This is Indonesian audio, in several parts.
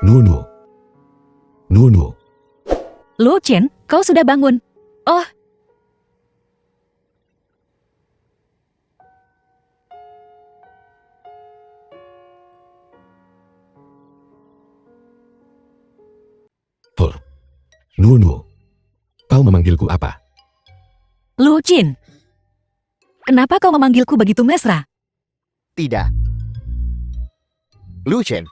Nunu. Nunu. Luo Chen, kau sudah bangun. Oh, Nunu. Kau memanggilku apa? Luo Chen. Kenapa kau memanggilku begitu mesra? Tidak. Luo Chen.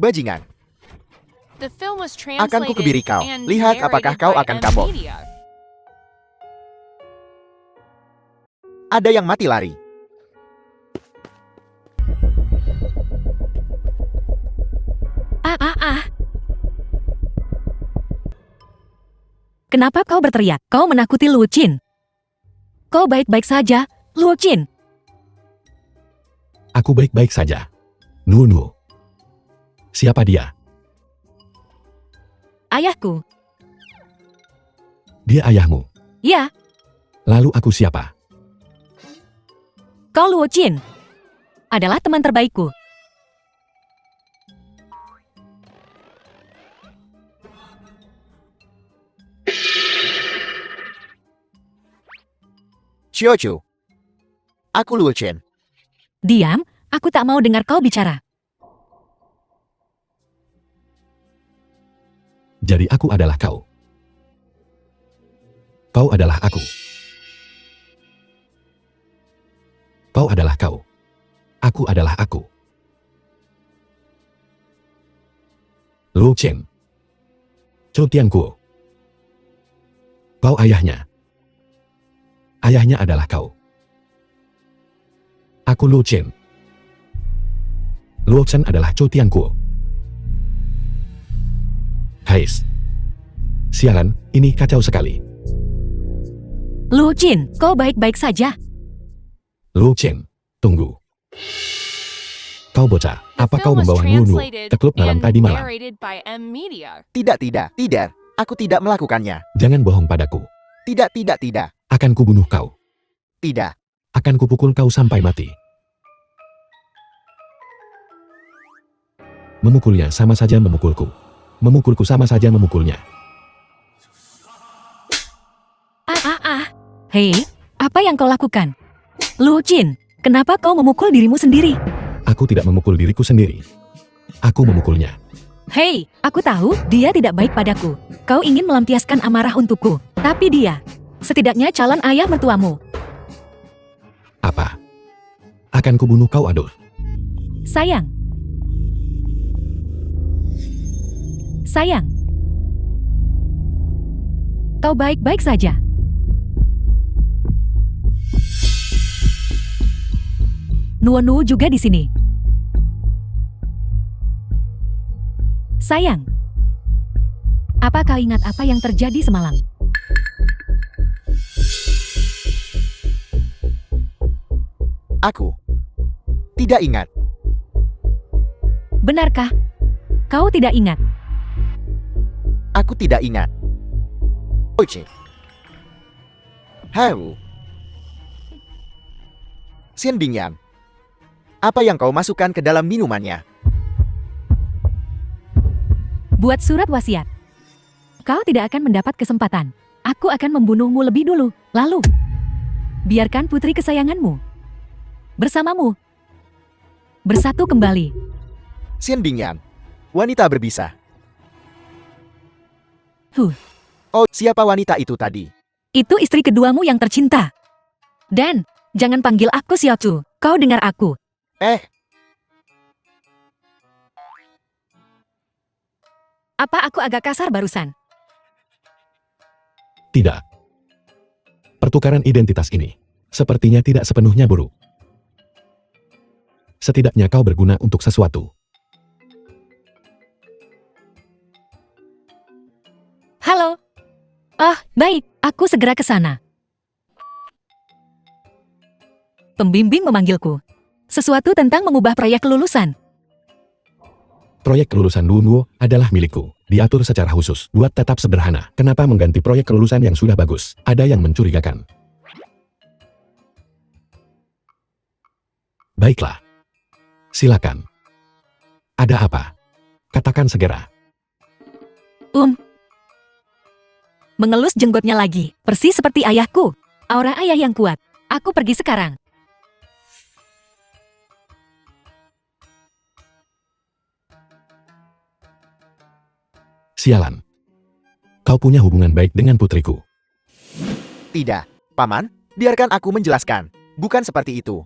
Bajingan. Akan ku kebiri kau. Lihat apakah kau akan kapok. Ada yang mati lari. Kenapa kau berteriak? Kau menakuti Luo Chen. Kau baik-baik saja, Luo Chen. Aku baik-baik saja. Nunu. Siapa dia? Ayahku. Dia ayahmu. Ya, Lalu aku siapa? kau Luo Chen. Adalah teman terbaikku. Xiaochu. Aku Luo Chen. Diam, aku tak mau dengar kau bicara. Jadi aku adalah kau. Kau adalah aku. Kau adalah kau. Aku adalah aku. Luo Chen. Zhou Tianguo. Kau ayahnya. Ayahnya adalah kau. Aku Luo Chen. Luo Chen adalah Zhou Tianguo. Hais. Sialan, ini kacau sekali. Luo Chen, kau baik-baik saja. Luo Chen, tunggu. Kau bocah, apa kau membawa Nunu ke klub malam tadi malam? Tidak. Aku tidak melakukannya. Jangan bohong padaku. Tidak. Akan kubunuh kau. Tidak. Akan kupukul kau sampai mati. Memukulnya sama saja memukulku. Memukulku sama saja memukulnya. Hei, apa yang kau lakukan? Luo Chen, kenapa kau memukul dirimu sendiri? Aku tidak memukul diriku sendiri. Aku memukulnya. Hei, aku tahu dia tidak baik padaku. Kau ingin melampiaskan amarah untukku. Tapi dia, setidaknya calon ayah mertuamu. Apa? Akan kubunuh kau, Adolf. Sayang. Sayang. Kau baik-baik saja. Nuonu juga di sini. Sayang. Apa kau ingat apa yang terjadi semalam? Aku tidak ingat. Benarkah? Kau tidak ingat? Aku tidak ingat. Oce. Hau. Xian Bingyan. Apa yang kau masukkan ke dalam minumannya? Buat surat wasiat. Kau tidak akan mendapat kesempatan. Aku akan membunuhmu lebih dulu. Lalu, biarkan putri kesayanganmu bersamamu bersatu kembali. Xian Bingyan. Wanita berbisa. Oh, siapa wanita itu tadi? Itu istri keduamu yang tercinta. Dan, jangan panggil aku Xiaochu. Kau dengar aku. Apa aku agak kasar barusan? Tidak. Pertukaran identitas ini sepertinya tidak sepenuhnya buruk. Setidaknya kau berguna untuk sesuatu. Halo. Baik. Aku segera ke sana. Pembimbing memanggilku. Sesuatu tentang mengubah proyek kelulusan. Proyek kelulusan Nunu adalah milikku. Diatur secara khusus, buat tetap sederhana. Kenapa mengganti proyek kelulusan yang sudah bagus? Ada yang mencurigakan. Baiklah. Silakan. Ada apa? Katakan segera. Mengelus jenggotnya lagi, persis seperti ayahku. Aura ayah yang kuat. Aku pergi sekarang. Sialan. Kau punya hubungan baik dengan putriku. Tidak, Paman. Biarkan aku menjelaskan. Bukan seperti itu.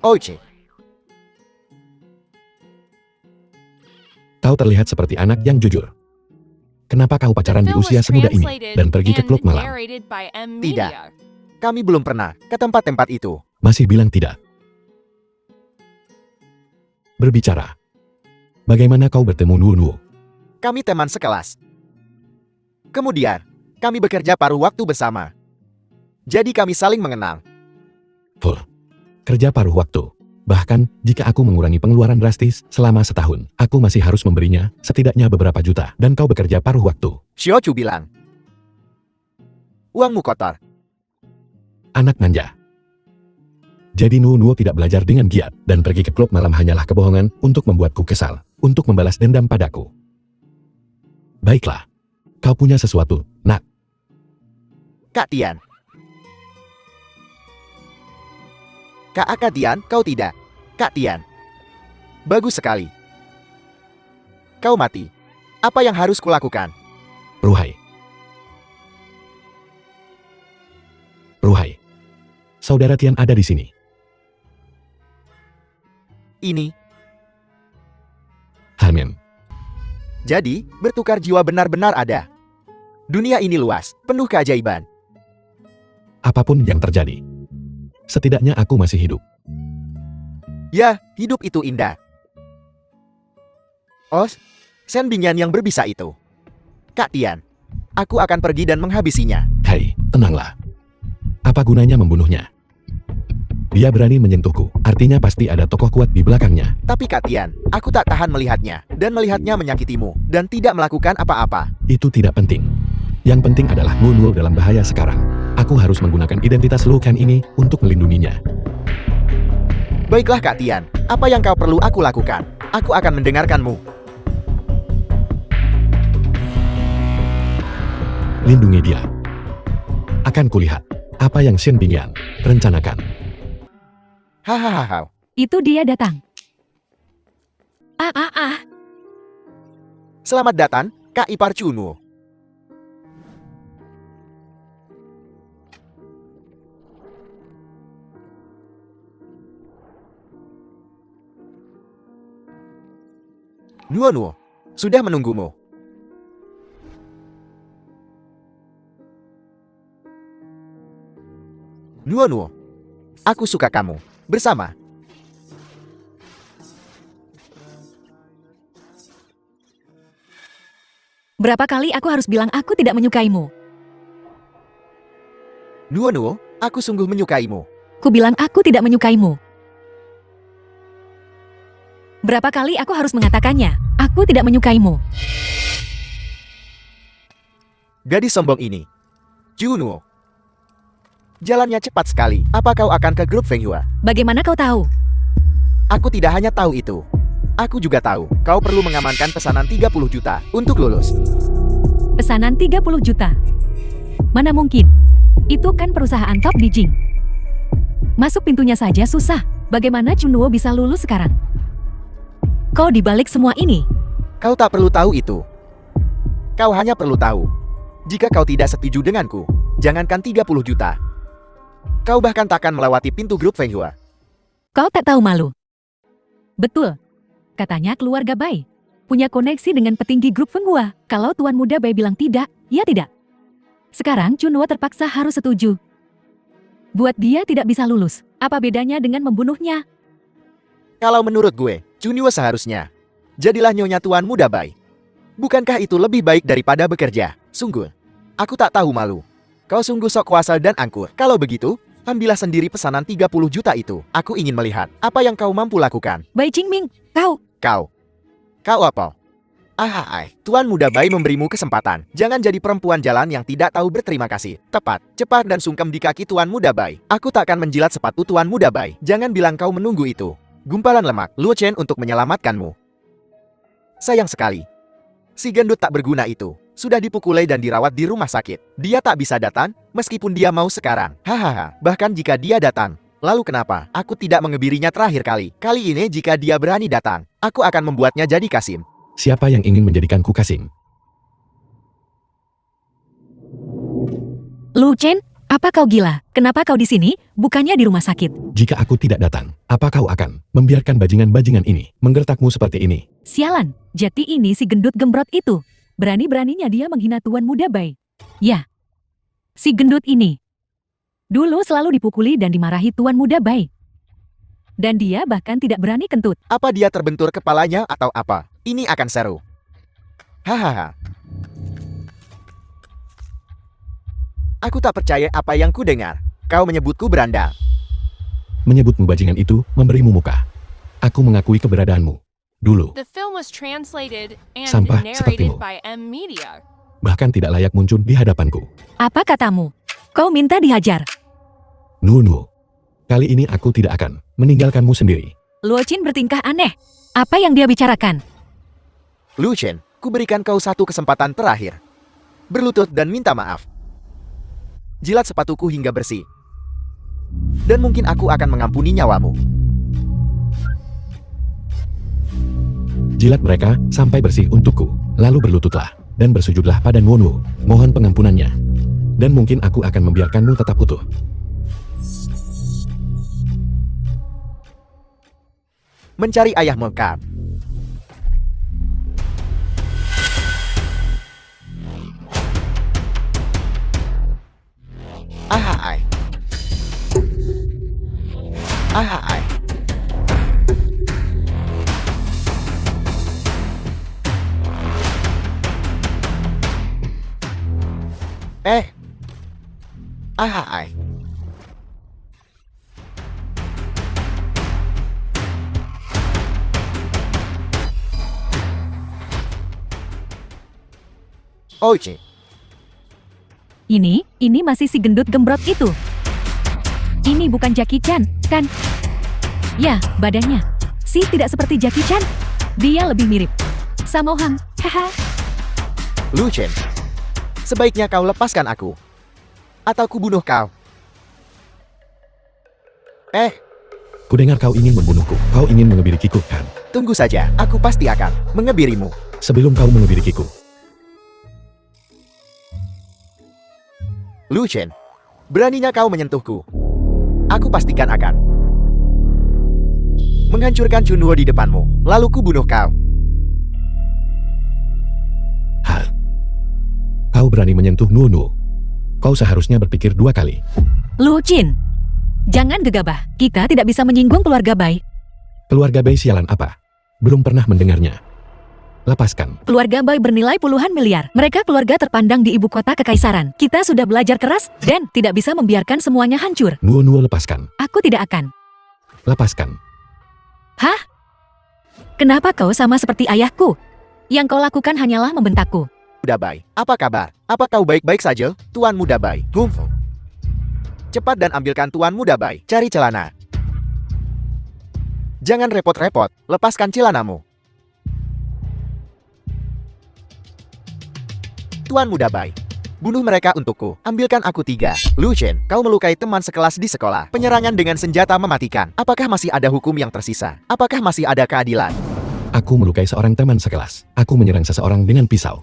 Oce. Kau terlihat seperti anak yang jujur. Kenapa kau pacaran di usia semuda ini dan pergi ke klub malam? Tidak. Kami belum pernah ke tempat-tempat itu. Masih bilang tidak. Berbicara. Bagaimana kau bertemu Nuo? Kami teman sekelas. Kemudian, kami bekerja paruh waktu bersama. Jadi kami saling mengenal. Kerja paruh waktu. Bahkan, jika aku mengurangi pengeluaran drastis selama setahun, aku masih harus memberinya setidaknya beberapa juta. Dan kau bekerja paruh waktu. Xiaochu bilang. Uangmu kotor. Anak manja. Jadi Nuo tidak belajar dengan giat dan pergi ke klub malam hanyalah kebohongan untuk membuatku kesal, untuk membalas dendam padaku. Baiklah. Kau punya sesuatu, nak. Kak Tian. Kak Tian, kau tidak. Kak Tian. Bagus sekali. Kau mati. Apa yang harus kulakukan? Ruhai. Saudara Tian ada di sini. Ini. Amin. Jadi, bertukar jiwa benar-benar ada. Dunia ini luas, penuh keajaiban. Apapun yang terjadi. Setidaknya aku masih hidup. Ya, hidup itu indah. Shen Bingyan yang berbisa itu. Kak Tian, aku akan pergi dan menghabisinya. Hei, tenanglah. Apa gunanya membunuhnya? Dia berani menyentuhku, artinya pasti ada tokoh kuat di belakangnya. Tapi Kak Tian, aku tak tahan melihatnya, dan melihatnya menyakitimu, dan tidak melakukan apa-apa. Itu tidak penting. Yang penting adalah Nuo dalam bahaya sekarang. Aku harus menggunakan identitas Lu Ken ini untuk melindunginya. Baiklah Kak Tian, apa yang kau perlu aku lakukan? Aku akan mendengarkanmu. Lindungi dia. Akan kulihat apa yang Shen Bingyan rencanakan. Hahaha. Itu dia datang. Selamat datang, Kak ipar Chunuo. Nuo, sudah menunggumu. Nuo, aku suka kamu. Bersama. Berapa kali aku harus bilang aku tidak menyukaimu? Nuo, aku sungguh menyukaimu. Ku bilang aku tidak menyukaimu. Berapa kali aku harus mengatakannya? Aku tidak menyukaimu. Gadis sombong ini. Junuo. Jalannya cepat sekali. Apa kau akan ke grup Fenghua? Bagaimana kau tahu? Aku tidak hanya tahu itu. Aku juga tahu, kau perlu mengamankan pesanan 30 juta untuk lulus. Pesanan 30 juta? Mana mungkin? Itu kan perusahaan top di Jing. Masuk pintunya saja susah. Bagaimana Junuo bisa lulus sekarang? Kau dibalik semua ini. Kau tak perlu tahu itu. Kau hanya perlu tahu. Jika kau tidak setuju denganku, jangankan 30 juta. Kau bahkan takkan melewati pintu grup Fenghua. Kau tak tahu malu. Betul. Katanya keluarga Bai. Punya koneksi dengan petinggi grup Fenghua. Kalau Tuan Muda Bai bilang tidak, ya tidak. Sekarang Junuo terpaksa harus setuju. Buat dia tidak bisa lulus. Apa bedanya dengan membunuhnya? Kalau menurut gue, Junuo seharusnya jadilah nyonya Tuan Muda Bai. Bukankah itu lebih baik daripada bekerja? Sungguh, aku tak tahu malu. Kau sungguh sok kuasa dan angkur. Kalau begitu, ambillah sendiri pesanan 30 juta itu. Aku ingin melihat apa yang kau mampu lakukan. Bai Qingming, kau. Kau apa? Tuan Muda Bai memberimu kesempatan. Jangan jadi perempuan jalan yang tidak tahu berterima kasih. Tepat, cepat dan sungkem di kaki Tuan Muda Bai. Aku tak akan menjilat sepatu Tuan Muda Bai. Jangan bilang kau menunggu itu. Gumpalan lemak, Luo Chen untuk menyelamatkanmu. Sayang sekali. Si gendut tak berguna itu sudah dipukuli dan dirawat di rumah sakit. Dia tak bisa datang, meskipun dia mau sekarang. Bahkan jika dia datang, lalu kenapa aku tidak mengebirinya terakhir kali? Kali ini jika dia berani datang, aku akan membuatnya jadi Kasim. Siapa yang ingin menjadikanku Kasim? Luo Chen, apa kau gila? Kenapa kau di sini, bukannya di rumah sakit? Jika aku tidak datang, apa kau akan membiarkan bajingan-bajingan ini menggertakmu seperti ini? Sialan, jadi ini si gendut gembrot itu. Berani-beraninya dia menghina Tuan Muda Bai. Ya, si gendut ini. Dulu selalu dipukuli dan dimarahi Tuan Muda Bai. Dan dia bahkan tidak berani kentut. Apa dia terbentur kepalanya atau apa? Ini akan seru. Aku tak percaya apa yang ku dengar. Kau menyebutku beranda. Menyebutmu bajingan itu memberimu muka. Aku mengakui keberadaanmu. Dulu, The film was translated and Sampah narrated sepertimu. by M Media. bahkan tidak layak muncul di hadapanku. Apa katamu? Kau minta dihajar. Nu, kali ini aku tidak akan meninggalkanmu sendiri. Luo Qin bertingkah aneh. Apa yang dia bicarakan? Lu Chen, ku berikan kau satu kesempatan terakhir. Berlutut dan minta maaf. Jilat sepatuku hingga bersih. Dan mungkin aku akan mengampuni nyawamu. Jilat mereka sampai bersih untukku. Lalu berlututlah dan bersujudlah pada Nuonu. Mohon pengampunannya. Dan mungkin aku akan membiarkanmu tetap utuh. Mencari ayah mekar. Ahai. Ahai. Ahai. Oce. Ini masih si gendut gembrot itu. Ini bukan Jackie Chan, kan? Ya, badannya. Si tidak seperti Jackie Chan. Dia lebih mirip Sammo Hung. Haha. Lu Chen, sebaiknya kau lepaskan aku. Atau ku bunuh kau. Kudengar kau ingin membunuhku. Kau ingin mengebirikiku, kan? Tunggu saja, aku pasti akan mengebirimu. Sebelum kau mengebirikiku. Lu Chen, beraninya kau menyentuhku. Aku pastikan akan menghancurkan Chunwo di depanmu, lalu ku bunuh kau. Hah? Kau berani menyentuh Nuonu? Kau seharusnya berpikir 2 kali. Luo Qin, jangan gegabah. Kita tidak bisa menyinggung keluarga Bai. Keluarga Bai sialan apa? Belum pernah mendengarnya. Lepaskan. Keluarga Bai bernilai puluhan miliar. Mereka keluarga terpandang di ibu kota kekaisaran. Kita sudah belajar keras dan tidak bisa membiarkan semuanya hancur. Nuonu, lepaskan. Aku tidak akan. Lepaskan. Hah? Kenapa kau sama seperti ayahku? Yang kau lakukan hanyalah membentakku. Muda Bai, apa kabar? Apa kau baik-baik saja, Tuan Muda Bai? Cepat dan ambilkan Tuan Muda Bai. Cari celana. Jangan repot-repot, lepaskan celanamu. Tuan Muda Bai, bunuh mereka untukku. Ambilkan aku 3. Lu Chen, kau melukai teman sekelas di sekolah. Penyerangan dengan senjata mematikan. Apakah masih ada hukum yang tersisa? Apakah masih ada keadilan? Aku melukai seorang teman sekelas. Aku menyerang seseorang dengan pisau.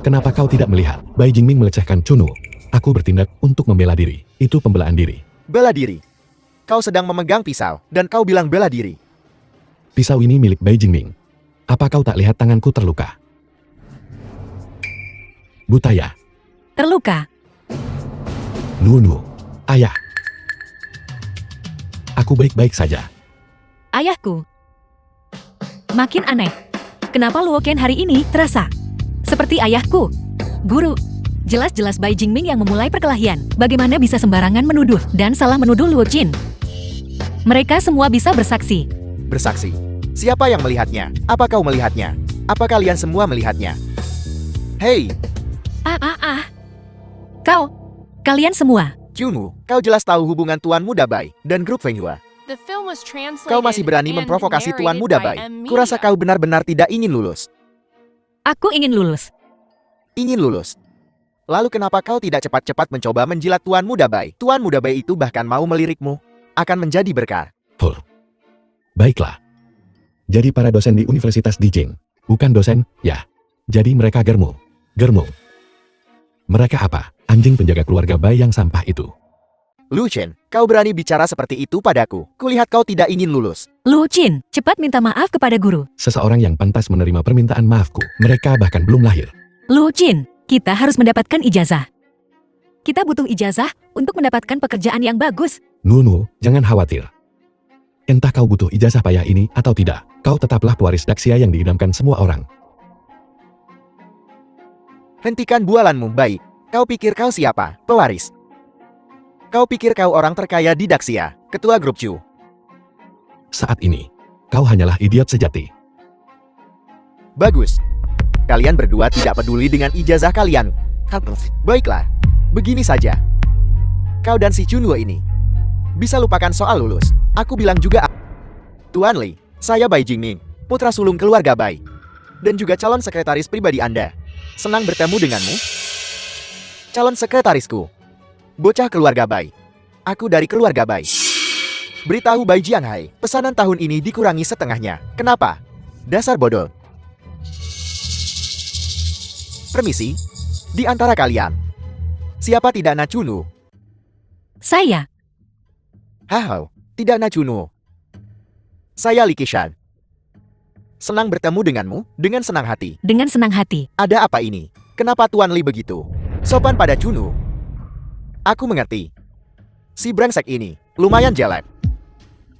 Kenapa kau tidak melihat? Bai Jingming melecehkan Chunwu. Aku bertindak untuk membela diri. Itu pembelaan diri. Bela diri. Kau sedang memegang pisau, dan kau bilang bela diri. Pisau ini milik Bai Jingming. Apa kau tak lihat tanganku terluka? Butaya. Terluka. Nuonu. Ayah. Aku baik-baik saja. Ayahku. Makin aneh. Kenapa Luo Ken hari ini terasa seperti ayahku? Guru, jelas-jelas Bai Jingming yang memulai perkelahian. Bagaimana bisa sembarangan menuduh dan salah menuduh Luo Qin? Mereka semua bisa bersaksi. Bersaksi. Siapa yang melihatnya? Apa kau melihatnya? Apa kalian semua melihatnya? Hei, Kalian semua. Junwoo, kau jelas tahu hubungan Tuan Muda Bai dan grup Fenghua. The film was translated Kau masih berani and memprovokasi Tuan narrated Muda by Bai. M. Kurasa Media. kau benar-benar tidak ingin lulus. Aku ingin lulus. Ingin lulus. Lalu kenapa kau tidak cepat-cepat mencoba menjilat Tuan Muda Bai? Tuan Muda Bai itu bahkan mau melirikmu. Akan menjadi berkah. Baiklah. Jadi para dosen di Universitas Dijing. Bukan dosen, ya. Jadi mereka germo. Mereka apa? Anjing penjaga keluarga Bai yang sampah itu. Lu Chen, kau berani bicara seperti itu padaku. Kulihat kau tidak ingin lulus. Lu Chin, cepat minta maaf kepada guru. Seseorang yang pantas menerima permintaan maafku. Mereka bahkan belum lahir. Lu Chin, kita harus mendapatkan ijazah. Kita butuh ijazah untuk mendapatkan pekerjaan yang bagus. Nunu, jangan khawatir. Entah kau butuh ijazah payah ini atau tidak, kau tetaplah pewaris Daxia yang diidamkan semua orang. Hentikan bualanmu, baik. Kau pikir kau siapa? Pewaris. Kau pikir kau orang terkaya di Daxia, ketua grup Chu. Saat ini, kau hanyalah idiot sejati. Bagus. Kalian berdua tidak peduli dengan ijazah kalian. Baiklah. Begini saja. Kau dan si Junwoo ini bisa lupakan soal lulus. Aku bilang juga, Tuan Li, saya Bai Jingming, putra sulung keluarga Bai. Dan juga calon sekretaris pribadi Anda. Senang bertemu denganmu. Calon sekretarisku. Bocah keluarga Bai. Aku dari keluarga Bai. Beritahu Bai Jianghai, pesanan tahun ini dikurangi setengahnya. Kenapa? Dasar bodoh. Permisi. Di antara kalian, siapa tidak nak Junwoo? Saya. Hahau, tidak nak Junwoo. Saya Li Qishan. Senang bertemu denganmu, dengan senang hati. Dengan senang hati. Ada apa ini? Kenapa Tuan Li begitu sopan pada Junwoo? Aku mengerti. Si brengsek ini lumayan jelek.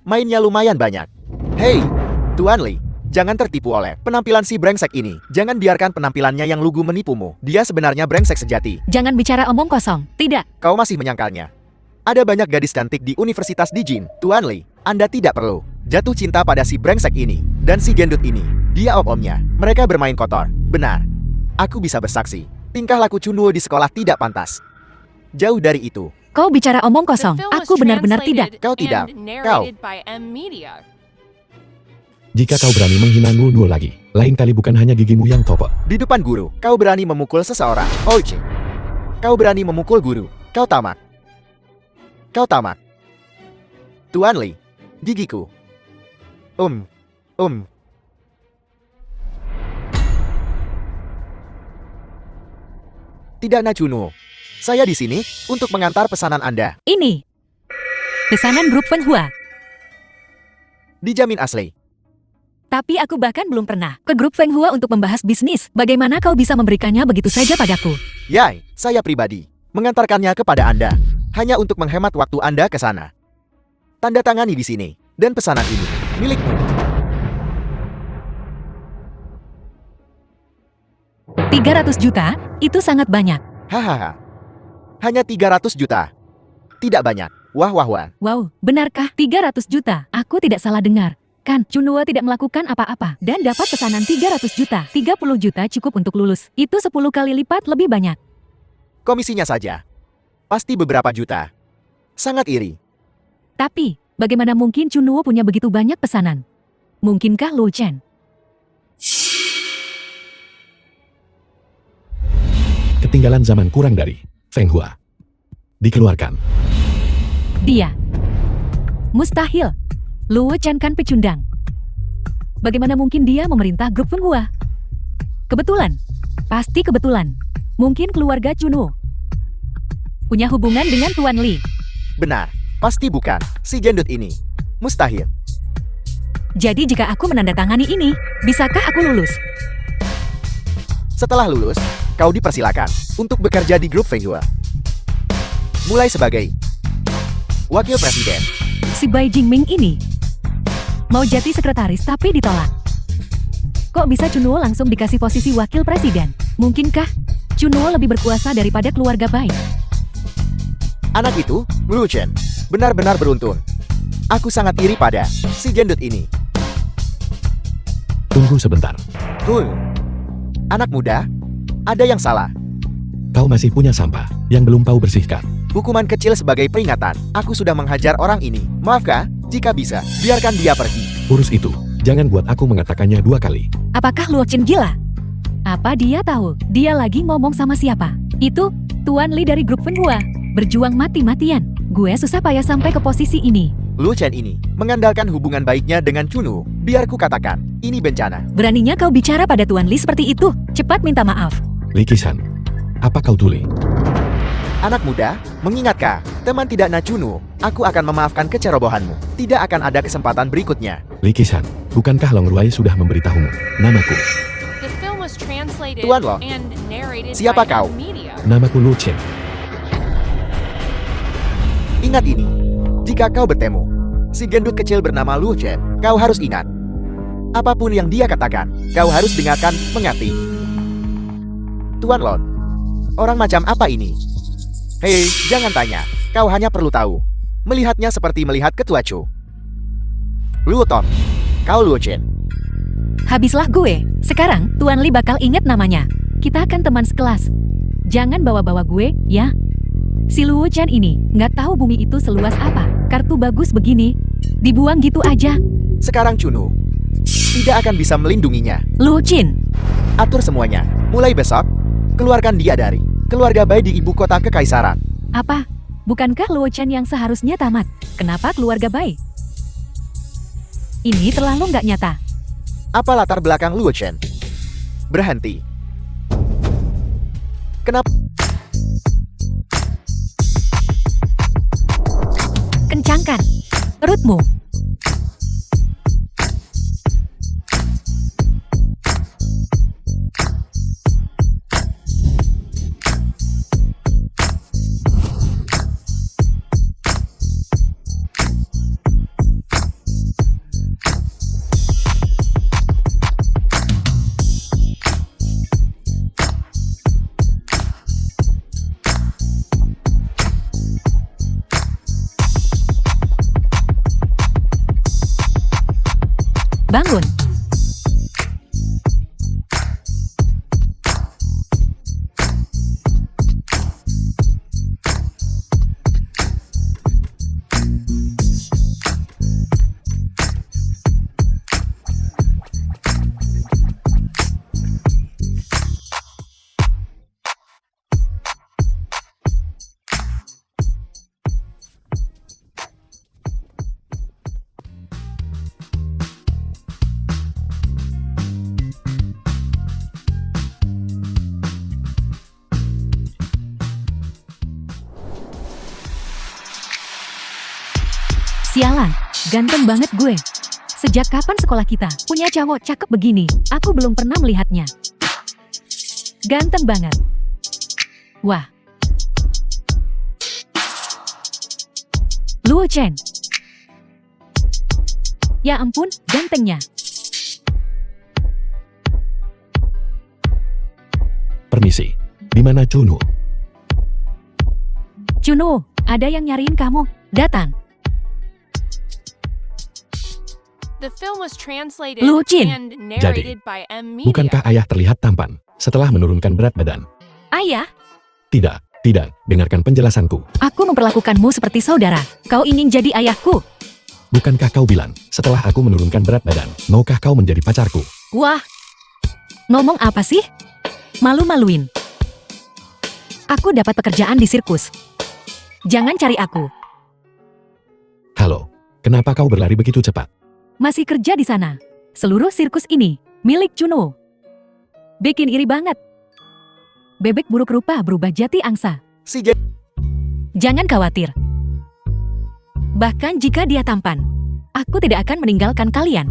Mainnya lumayan banyak. Hei, Tuan Li, jangan tertipu oleh penampilan si brengsek ini. Jangan biarkan penampilannya yang lugu menipumu. Dia sebenarnya brengsek sejati. Jangan bicara omong kosong. Tidak. Kau masih menyangkalnya. Ada banyak gadis cantik di Universitas Dijin. Tuan Li, Anda tidak perlu jatuh cinta pada si brengsek ini. Dan si gendut ini. Dia om-omnya. Mereka bermain kotor. Benar. Aku bisa bersaksi. Tingkah laku Junwoo di sekolah tidak pantas. Jauh dari itu. Kau bicara omong The kosong. film was Aku benar-benar tidak. translated Kau tidak. and narrated by M. Media. Jika kau berani menghina Nunu lagi, lain kali bukan hanya gigimu yang copot. Di depan guru, kau berani memukul seseorang. Oce. Kau berani memukul guru. Kau tamak. Kau tamak. Tuan Li, gigiku. Tidak nak Junwoo. Saya di sini untuk mengantar pesanan Anda. Ini. Pesanan grup Fenghua. Dijamin asli. Tapi aku bahkan belum pernah ke grup Fenghua untuk membahas bisnis. Bagaimana kau bisa memberikannya begitu saja padaku? Yai, saya pribadi mengantarkannya kepada Anda hanya untuk menghemat waktu Anda ke sana. Tanda tangani di sini dan pesanan ini milikmu. 300 juta? Itu sangat banyak. Hahaha. Hanya 300 juta. Tidak banyak. Wah wah wah. Wow, benarkah 300 juta? Aku tidak salah dengar. Kan, Junwoo tidak melakukan apa-apa dan dapat pesanan 300 juta. 30 juta cukup untuk lulus. Itu 10 kali lipat lebih banyak. Komisinya saja. Pasti beberapa juta. Sangat iri. Tapi, bagaimana mungkin Junwoo punya begitu banyak pesanan? Mungkinkah Lu Chen? Ketinggalan zaman kurang dari Fenghua. Dikeluarkan. Dia. Mustahil. Luo Chen kan pecundang. Bagaimana mungkin dia memerintah grup Fenghua? Kebetulan. Pasti kebetulan. Mungkin keluarga Junwoo punya hubungan dengan Tuan Li. Benar. Pasti bukan. Si gendut ini. Mustahil. Jadi jika aku menandatangani ini, bisakah aku lulus? Setelah lulus, kau dipersilakan untuk bekerja di grup Fenghua. Mulai sebagai wakil presiden. Si Bai Jingming ini mau jadi sekretaris tapi ditolak. Kok bisa Junwoo langsung dikasih posisi wakil presiden? Mungkinkah Junwoo lebih berkuasa daripada keluarga Bai? Anak itu, Lu Chen, benar-benar beruntung. Aku sangat iri pada si gendut ini. Tunggu sebentar. Anak muda, ada yang salah. Kau masih punya sampah yang belum kau bersihkan. Hukuman kecil sebagai peringatan. Aku sudah menghajar orang ini. Maaf kah? Jika bisa, biarkan dia pergi. Urus itu. Jangan buat aku mengatakannya 2 kali. Apakah Luo Chen gila? Apa dia tahu dia lagi ngomong sama siapa? Itu Tuan Li dari grup Fenhua. Berjuang mati-matian. Gue susah payah sampai ke posisi ini. Luo Chen ini mengandalkan hubungan baiknya dengan Chunu. Biar ku katakan, ini bencana. Beraninya kau bicara pada Tuan Li seperti itu? Cepat minta maaf. Li Qisan, apa kau tuli? Anak muda, mengingatkah, teman tidak Chunu, aku akan memaafkan kecerobohanmu. Tidak akan ada kesempatan berikutnya. Li Qisan, bukankah Long Ruai sudah memberitahumu namaku? The film was translated Tuan Lo, and narrated siapa by kau? M Media. Namaku Luo Chen. Ingat ini, jika kau bertemu si gendut kecil bernama Luo Chen, kau harus ingat. Apapun yang dia katakan, kau harus dengarkan, mengerti. Tuan Lon, orang macam apa ini? Hei, jangan tanya. Kau hanya perlu tahu. Melihatnya seperti melihat ketua Chu. Luo Ton, kau Luo Chen. Habislah gue. Sekarang Tuan Li bakal ingat namanya. Kita kan teman sekelas. Jangan bawa-bawa gue, ya. Si Luo Chen ini nggak tahu bumi itu seluas apa. Kartu bagus begini, dibuang gitu aja. Sekarang Chunu tidak akan bisa melindunginya. Luo Chen, Atur semuanya. Mulai besok, keluarkan dia dari keluarga bayi di ibu kota kekaisaran. apa? Bukankah Luo Chen yang seharusnya tamat? Kenapa keluarga baik? Ini terlalu nggak nyata. Apa latar belakang Luo Chen? Berhenti. Kenapa? Kencangkan perutmu. Bangun. Sialan, ganteng banget gue. Sejak kapan sekolah kita punya cowok cakep begini? Aku belum pernah melihatnya. Ganteng banget. Wah. Luo Chen. Ya ampun, gantengnya. Permisi, di mana Chunu? Chunu, ada yang nyariin kamu. Datang. The film was translated Luo Chen. and narrated by M Media. Bukankah ayah terlihat tampan setelah menurunkan berat badan? Ayah, Tidak, dengarkan penjelasanku. aku memperlakukanmu seperti saudara. Kau ingin jadi ayahku. Bukankah kau bilang, setelah aku menurunkan berat badan, maukah kau menjadi pacarku? Wah, ngomong apa sih? Malu-maluin. Aku dapat pekerjaan di sirkus. Jangan cari aku. Halo, kenapa kau berlari begitu cepat? Masih kerja di sana. Seluruh sirkus ini milik Chunu. Bikin iri banget. Bebek buruk rupa berubah jati angsa. Si Jen Jangan khawatir. Bahkan jika dia tampan, aku tidak akan meninggalkan kalian.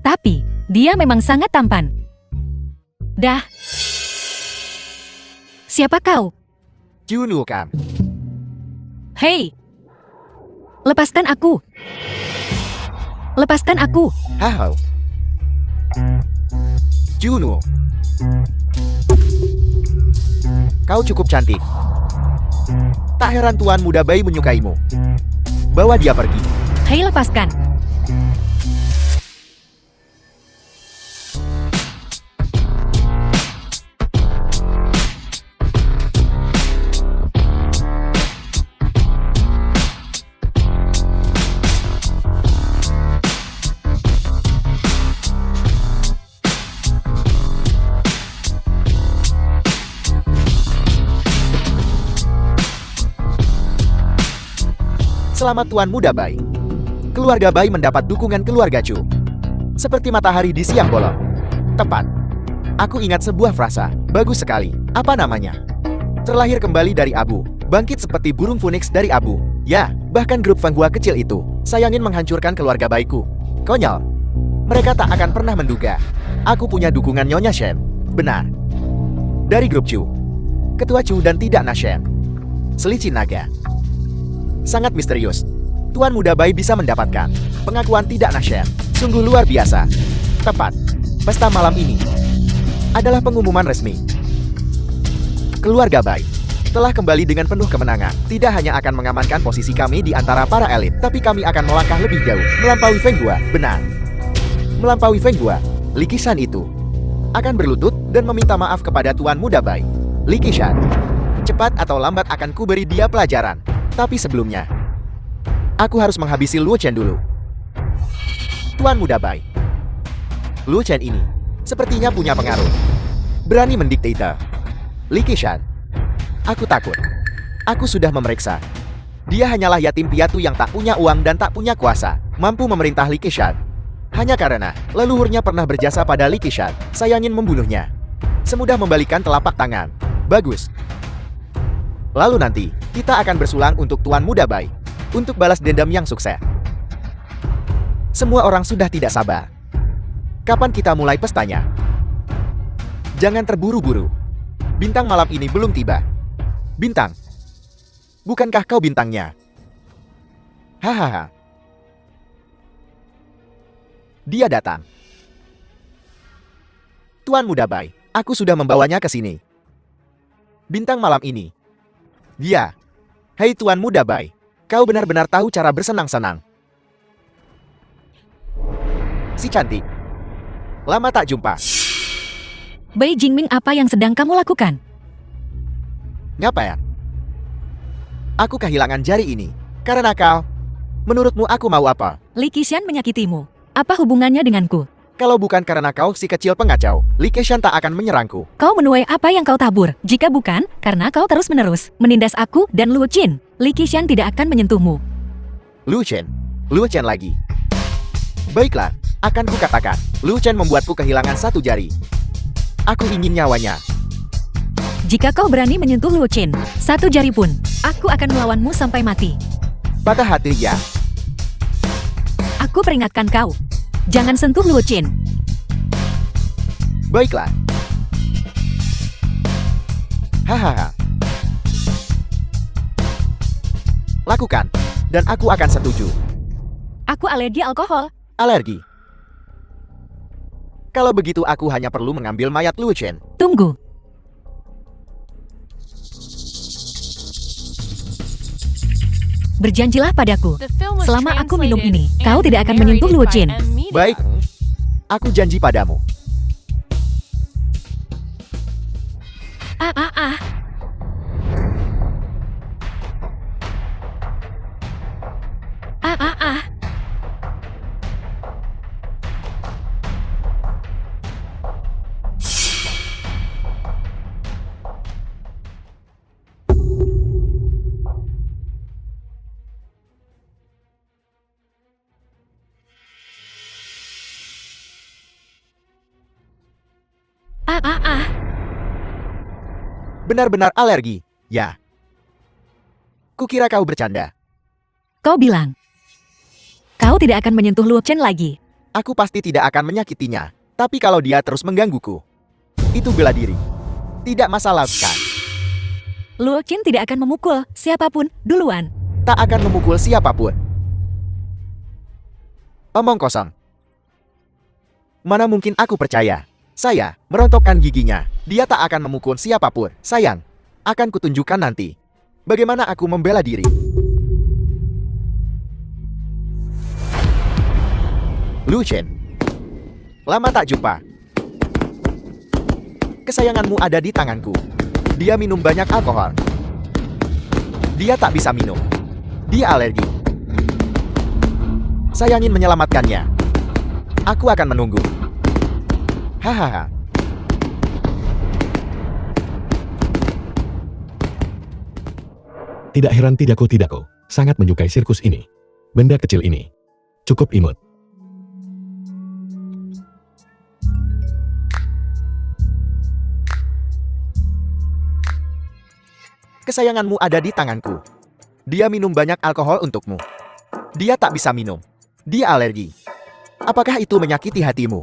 Tapi, dia memang sangat tampan. Dah. Siapa kau? Chunu kan? Hei! Lepaskan aku! Lepaskan aku! Hao. Chunu. Kau cukup cantik. Tak heran tuan muda bayi menyukaimu. Bawa dia pergi. Hei, lepaskan! Selamat Tuan Muda Bai. Keluarga Bai mendapat dukungan keluarga Chu. Seperti matahari di siang bolong. Tepat. Aku ingat sebuah frasa. Bagus sekali. Apa namanya? Terlahir kembali dari abu. Bangkit seperti burung phoenix dari abu. Ya, bahkan grup Fanghua kecil itu sayangin menghancurkan keluarga Baiku. Konyol. Mereka tak akan pernah menduga. Aku punya dukungan Nyonya Shen. Benar. Dari grup Chu. Ketua Chu dan tidak Nashen. Selicin naga. Sangat misterius. Tuan Muda Bai bisa mendapatkan pengakuan tidak Nashen. Sungguh luar biasa. Tepat. Pesta malam ini adalah pengumuman resmi. Keluarga Bai telah kembali dengan penuh kemenangan. Tidak hanya akan mengamankan posisi kami di antara para elit, tapi kami akan melangkah lebih jauh, melampaui Fanghua. Benar. Melampaui Fanghua. Li Qishan itu akan berlutut dan meminta maaf kepada Tuan Muda Bai. Li Qishan, cepat atau lambat akan kuberi dia pelajaran. Tapi sebelumnya, aku harus menghabisi Luo Chen dulu. Tuan Muda Bai. Luo Chen ini sepertinya punya pengaruh. Berani mendikte. Li Qishan. Aku takut. Aku sudah memeriksa. Dia hanyalah yatim piatu yang tak punya uang dan tak punya kuasa, mampu memerintah Li Qishan. Hanya karena leluhurnya pernah berjasa pada Li Qishan, saya ingin membunuhnya. Semudah membalikan telapak tangan. Bagus. Lalu nanti, kita akan bersulang untuk Tuan Muda Bai. Untuk balas dendam yang sukses. Semua orang sudah tidak sabar. Kapan kita mulai pestanya? Jangan terburu-buru. Bintang malam ini belum tiba. Bintang. Bukankah kau bintangnya? Hahaha. Dia datang. Tuan Muda Bai, aku sudah membawanya ke sini. Bintang malam ini. Dia. Hei Tuan Muda Bai, kau benar-benar tahu cara bersenang-senang. Si cantik. Lama tak jumpa. Bai Jingming, apa yang sedang kamu lakukan? Ngapain? Aku kehilangan jari ini. Karena kau. Menurutmu aku mau apa? Li Qishan menyakitimu. Apa hubungannya denganku? Kalau bukan karena kau si kecil pengacau, Li Qishan tak akan menyerangku. Kau menuai apa yang kau tabur. Jika bukan, karena kau terus-menerus menindas aku dan Luo Qin, Li Qishan tidak akan menyentuhmu. Luo Chen lagi. Baiklah, akan kukatakan, Luo Chen membuatku kehilangan satu jari. Aku ingin nyawanya. Jika kau berani menyentuh Luo Qin, satu jari pun, aku akan melawanmu sampai mati. Patah hati ya. Aku peringatkan kau. Jangan sentuh Luo Qin. Baiklah. Hahaha. Lakukan, dan aku akan setuju. Aku alergi alkohol. Alergi. Kalau begitu aku hanya perlu mengambil mayat Luo Chen. Tunggu. Berjanjilah padaku. The film was Selama aku minum translated ini, kau and tidak akan menyentuh narrated Luo by Qin. M. Media. Baik. Aku janji padamu. Ah ah ah. Ah ah ah. Ah ah ah. Benar-benar alergi, ya. Kukira kau bercanda. Kau bilang, kau tidak akan menyentuh Luo Chen lagi. Aku pasti tidak akan menyakitinya. Tapi kalau dia terus menggangguku, itu bela diri. Tidak masalah kan? Luo Qin tidak akan memukul siapapun duluan. Tak akan memukul siapapun. Omong kosong. Mana mungkin aku percaya. Saya merontokkan giginya. Dia tak akan memukul siapapun. Sayang, akan kutunjukkan nanti bagaimana aku membela diri. Luo Chen. Lama tak jumpa. Kesayanganmu ada di tanganku. Dia minum banyak alkohol. Dia tak bisa minum. Dia alergi. Saya ingin menyelamatkannya. Aku akan menunggu. Hahaha. Tidak heran tidakku. Sangat menyukai sirkus ini. Benda kecil ini. Cukup imut. Kesayanganmu ada di tanganku. Dia minum banyak alkohol untukmu. Dia tak bisa minum. Dia alergi. Apakah itu menyakiti hatimu?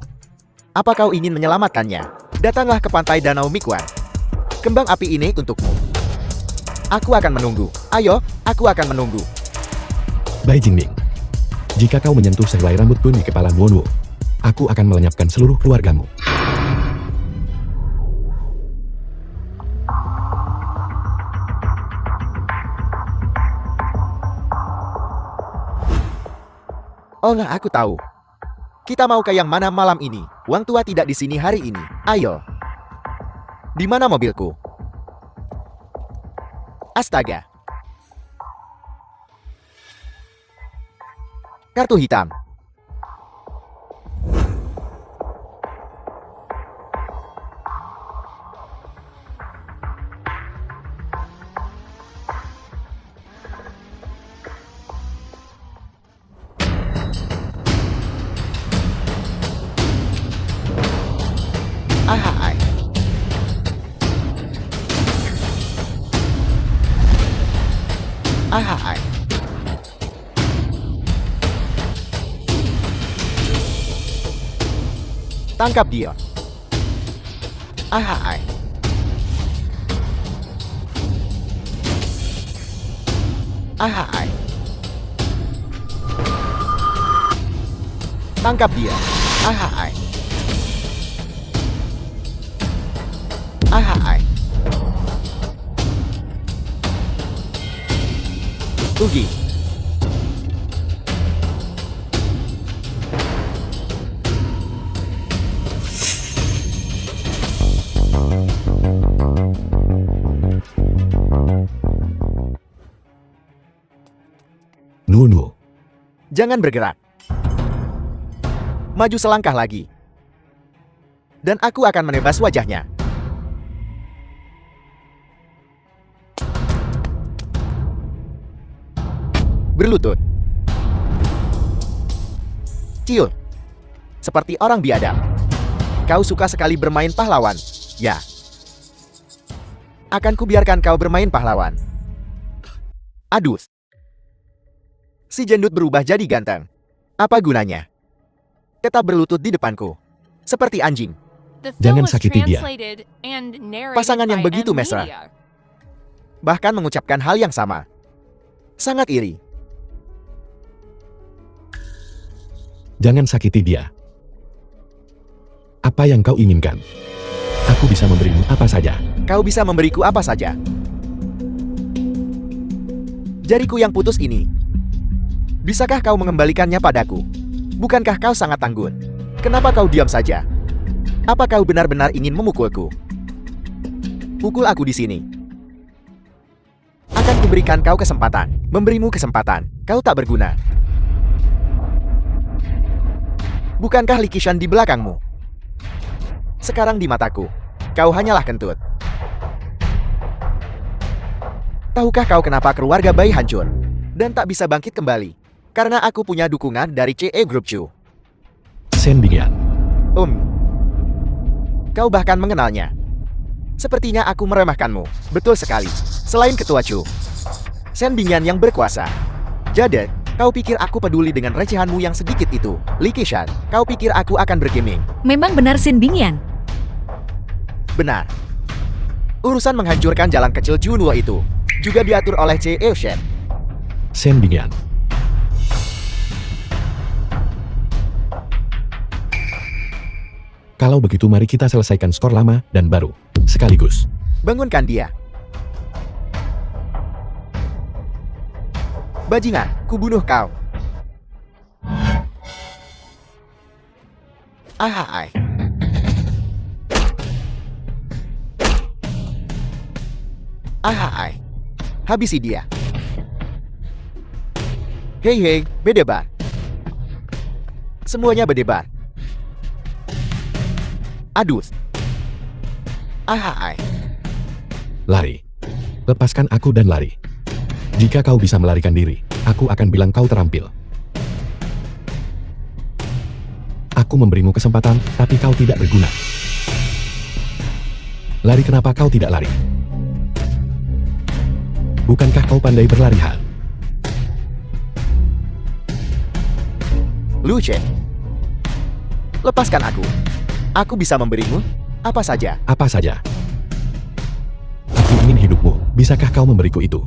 Apa kau ingin menyelamatkannya? Datanglah ke pantai Danau Mikuan. Kembang api ini untukmu. Aku akan menunggu. Ayo, aku akan menunggu. Bai Jingning. Jika kau menyentuh sehelai rambut pun di kepala Nuonwo, aku akan melenyapkan seluruh keluargamu. Oh, aku tahu. Kita mau ke yang mana malam ini? Wang tua tidak di sini hari ini. Ayo. Di mana mobilku? Astaga. Kartu hitam. Ahai. Ahai. Tangkap dia. Ahai. Ahai. Tangkap dia. Ahai. Ahai. Ugi. Nuonwo. Jangan bergerak. Maju selangkah lagi. Dan aku akan menebas wajahnya. Berlutut. Cium. Seperti orang biadab. Kau suka sekali bermain pahlawan, ya? Akan kubiarkan kau bermain pahlawan. Adus. Si jendut berubah jadi ganteng. Apa gunanya? Tetap berlutut di depanku. Seperti anjing. The Jangan film was sakiti dia. translated and narrated Pasangan yang by begitu M mesra. Media. Bahkan mengucapkan hal yang sama. Sangat iri. Jangan sakiti dia. Apa yang kau inginkan? Aku bisa memberimu apa saja. Kau bisa memberiku apa saja. Jariku yang putus ini. Bisakah kau mengembalikannya padaku? Bukankah kau sangat tangguh? Kenapa kau diam saja? Apa kau benar-benar ingin memukulku? Pukul aku di sini. Akan kuberikan kau kesempatan. Memberimu kesempatan. Kau tak berguna. Bukankah Li Qishan di belakangmu? Sekarang di mataku, kau hanyalah kentut. Tahukah kau kenapa keluarga Bai hancur dan tak bisa bangkit kembali? Karena aku punya dukungan dari CE Group Chu. Shen Bingyan. Kau bahkan mengenalnya. Sepertinya aku meremehkanmu. Betul sekali. Selain ketua Chu, Shen Bingyan yang berkuasa. Jadi, kau pikir aku peduli dengan recehanmu yang sedikit itu? Li Qishan, kau pikir aku akan bergeming? Memang benar Shen Bingyan. Benar. Urusan menghancurkan jalan kecil Junwo itu juga diatur oleh CE Shen. Shen Bingyan. Kalau begitu mari kita selesaikan skor lama dan baru sekaligus. Bangunkan dia. Bajingan, kubunuh kau. Ahai. Ahai. Habisi dia. Hei hei, berdebar. Semuanya berdebar. Adus. Ahai. Lari. Lepaskan aku dan lari. Jika kau bisa melarikan diri, Aku akan bilang kau terampil. Aku memberimu kesempatan, tapi kau tidak berguna. Lari, kenapa kau tidak lari? Bukankah kau pandai berlari, Hal? Lu Chen, lepaskan aku. Aku bisa memberimu apa saja. Apa saja? Aku ingin hidupmu. Bisakah kau memberiku itu?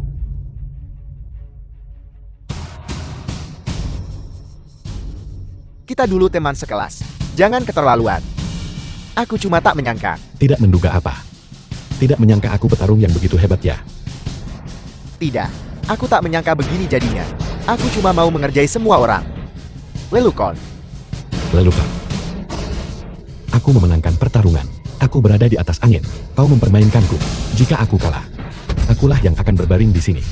Kita dulu teman sekelas. Jangan keterlaluan. Aku cuma tak menyangka. Tidak menduga apa? Tidak menyangka aku petarung yang begitu hebat ya? Tidak. Aku tak menyangka begini jadinya. Aku cuma mau mengerjai semua orang. Lelucon. Lalu kau? Aku memenangkan pertarungan. Aku berada di atas angin. Kau mempermainkanku. Jika aku kalah, akulah yang akan berbaring di sini.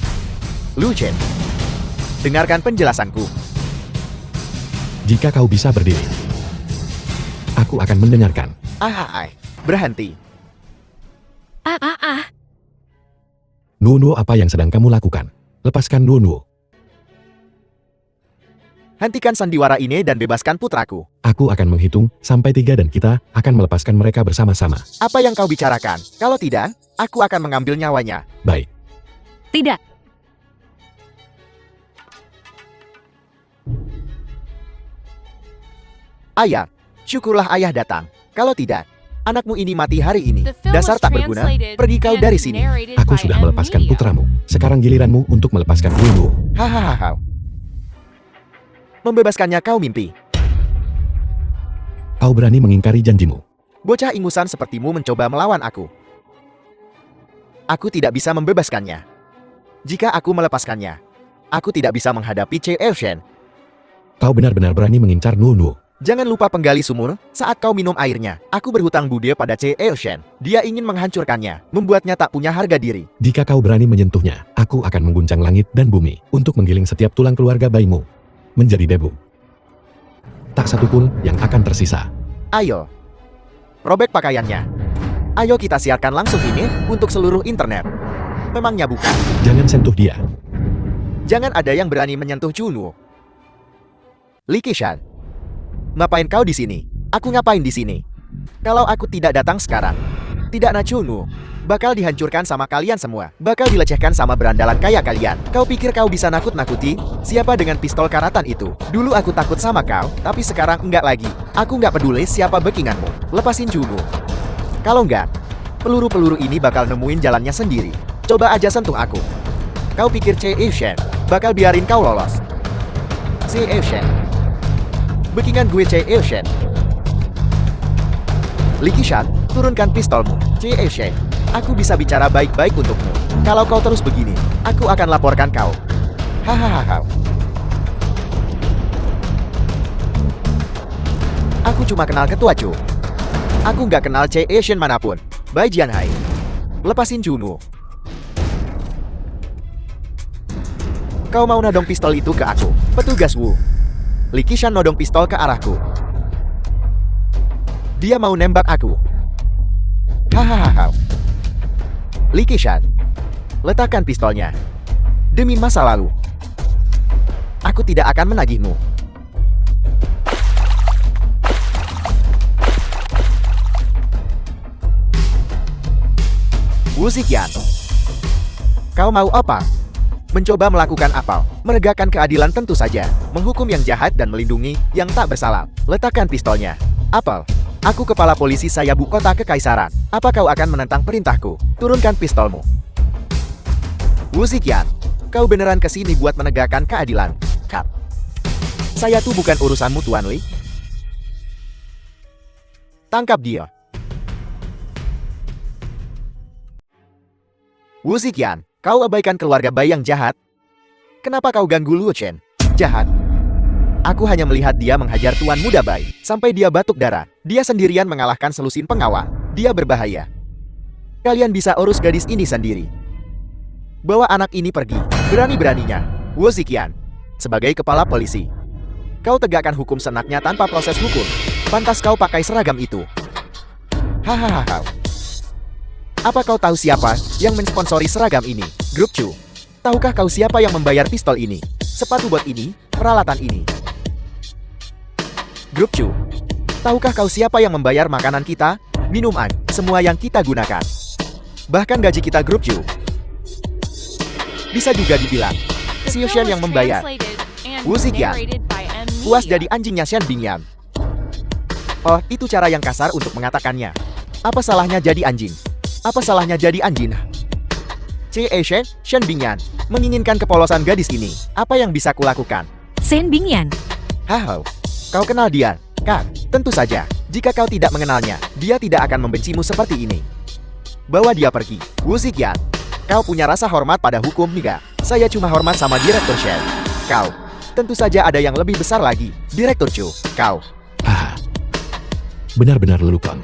Lu Chen, dengarkan penjelasanku. Jika kau bisa berdiri, aku akan mendengarkan. Berhenti. Nuo, apa yang sedang kamu lakukan? Lepaskan Nuo. Hentikan sandiwara ini dan bebaskan putraku. Aku akan menghitung sampai 3 dan kita akan melepaskan mereka bersama-sama. Apa yang kau bicarakan? Kalau tidak, aku akan mengambil nyawanya. Baik. Tidak. Ayah, syukurlah ayah datang. Kalau tidak, anakmu ini mati hari ini. The film Dasar was tak berguna. translated Pergi kau and dari sini. narrated Aku by sudah M. melepaskan Media. putramu. Sekarang giliranmu untuk melepaskan Nuo. Hahaha. Membebaskannya kau mimpi. Kau berani mengingkari janjimu. Bocah ingusan sepertimu mencoba melawan aku. Aku tidak bisa membebaskannya. Jika aku melepaskannya, aku tidak bisa menghadapi Che Elshen. Kau benar-benar berani mengincar Nuo. Jangan lupa penggali sumur saat kau minum airnya. Aku berhutang budi pada Che Elshen. Dia ingin menghancurkannya, membuatnya tak punya harga diri. Jika kau berani menyentuhnya, aku akan mengguncang langit dan bumi untuk menggiling setiap tulang keluarga bayimu menjadi debu. Tak satu pun yang akan tersisa. Ayo, robek pakaiannya. Ayo kita siarkan langsung ini untuk seluruh internet. Memangnya bukan? Jangan sentuh dia. Jangan ada yang berani menyentuh Junuo. Li Qishan, ngapain kau di sini? Aku ngapain di sini? Kalau aku tidak datang sekarang, tidak na Junuo bakal dihancurkan sama kalian semua. Bakal dilecehkan sama berandalan kayak kalian. Kau pikir kau bisa nakut-nakuti siapa dengan pistol karatan itu? Dulu aku takut sama kau, tapi sekarang enggak lagi. Aku enggak peduli siapa backinganmu. Lepasin Junuo. Kalau enggak, peluru-peluru ini bakal nemuin jalannya sendiri. Coba aja sentuh aku. Kau pikir Che Elshen bakal biarin kau lolos? Che Elshen, backingan gue Che Elshen. Li Qishan, turunkan pistolmu. Che Elshen, aku bisa bicara baik-baik untukmu. Kalau kau terus begini, aku akan laporkan kau. Hahaha. Aku cuma kenal Ketua Chu. Aku nggak kenal Che Elshen manapun. Bai Jianhai, lepasin Junuo. Kau mau nodong pistol itu ke aku? Petugas Wu. Li Qishan nodong pistol ke arahku. Dia mau nembak aku. Hahaha. Li Qishan, letakkan pistolnya. Demi masa lalu, aku tidak akan menagihmu. Wu Ziqian, kau mau apa? Mencoba melakukan apa? Menegakkan keadilan tentu saja. Menghukum yang jahat dan melindungi yang tak bersalah. Letakkan pistolnya. Apel, aku kepala polisi Sayabu Kota Kekaisaran. Apa kau akan menentang perintahku? Turunkan pistolmu. Wu Ziqian, kau beneran kesini buat menegakkan keadilan? Kap. Saya tuh bukan urusanmu, Tuan Li. Tangkap dia. Wu Ziqian, kau abaikan keluarga bayi yang jahat. Kenapa kau ganggu Luo Chen? Jahat. Aku hanya melihat dia menghajar tuan muda Bai sampai dia batuk darah. Dia sendirian mengalahkan selusin pengawal. Dia berbahaya. Kalian bisa urus gadis ini sendiri. Bawa anak ini pergi. Berani-beraninya. Wu Ziqian, sebagai kepala polisi, kau tegakkan hukum senaknya tanpa proses hukum. Pantas kau pakai seragam itu. Hahaha. Apa kau tahu siapa yang mensponsori seragam ini? Grup Chu. Tahukah kau siapa yang membayar pistol ini? sepatu bot ini, peralatan ini. Grup Chu, tahukah kau siapa yang membayar makanan kita, minuman, semua yang kita gunakan? Bahkan gaji kita Grup Chu. Bisa juga dibilang, The Xiu film Shen was yang membayar. translated and Wu Ziqian. narrated by M. Puas Media. jadi anjingnya Shen Bingyan. Oh, itu cara yang kasar untuk mengatakannya. Apa salahnya jadi anjing? Apa salahnya jadi anjing? Shen Bingyan, menginginkan kepolosan gadis ini. Apa yang bisa kulakukan? Shen Bingyan. Hahau, kau kenal dia, kan? Tentu saja, jika kau tidak mengenalnya, dia tidak akan membencimu seperti ini. Bawa dia pergi. Wu Ziqian, kau punya rasa hormat pada hukum, Niga. Saya cuma hormat sama Direktur Shen. Kau, tentu saja ada yang lebih besar lagi. Direktur Chu, kau. Haha. Benar-benar lelucon.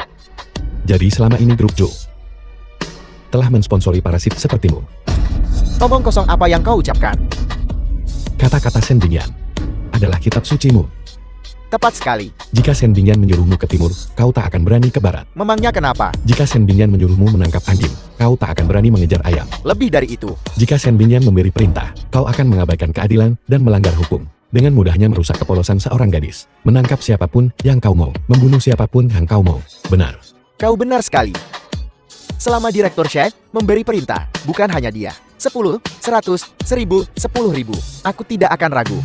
Jadi selama ini Grup Chu telah mensponsori parasit sepertimu. Omong kosong apa yang kau ucapkan? Kata-kata Shen Bingyan adalah kitab sucimu. Tepat sekali. Jika Shen Bingyan menyuruhmu ke timur, kau tak akan berani ke barat. Memangnya kenapa? Jika Shen Bingyan menyuruhmu menangkap anjing, kau tak akan berani mengejar ayam. Lebih dari itu. Jika Shen Bingyan memberi perintah, kau akan mengabaikan keadilan dan melanggar hukum. Dengan mudahnya merusak kepolosan seorang gadis. Menangkap siapapun yang kau mau. Membunuh siapapun yang kau mau. Benar. Kau benar sekali. Selama Direktur Shen memberi perintah, bukan hanya dia. 10, 100, 1000, 10.000. Aku tidak akan ragu.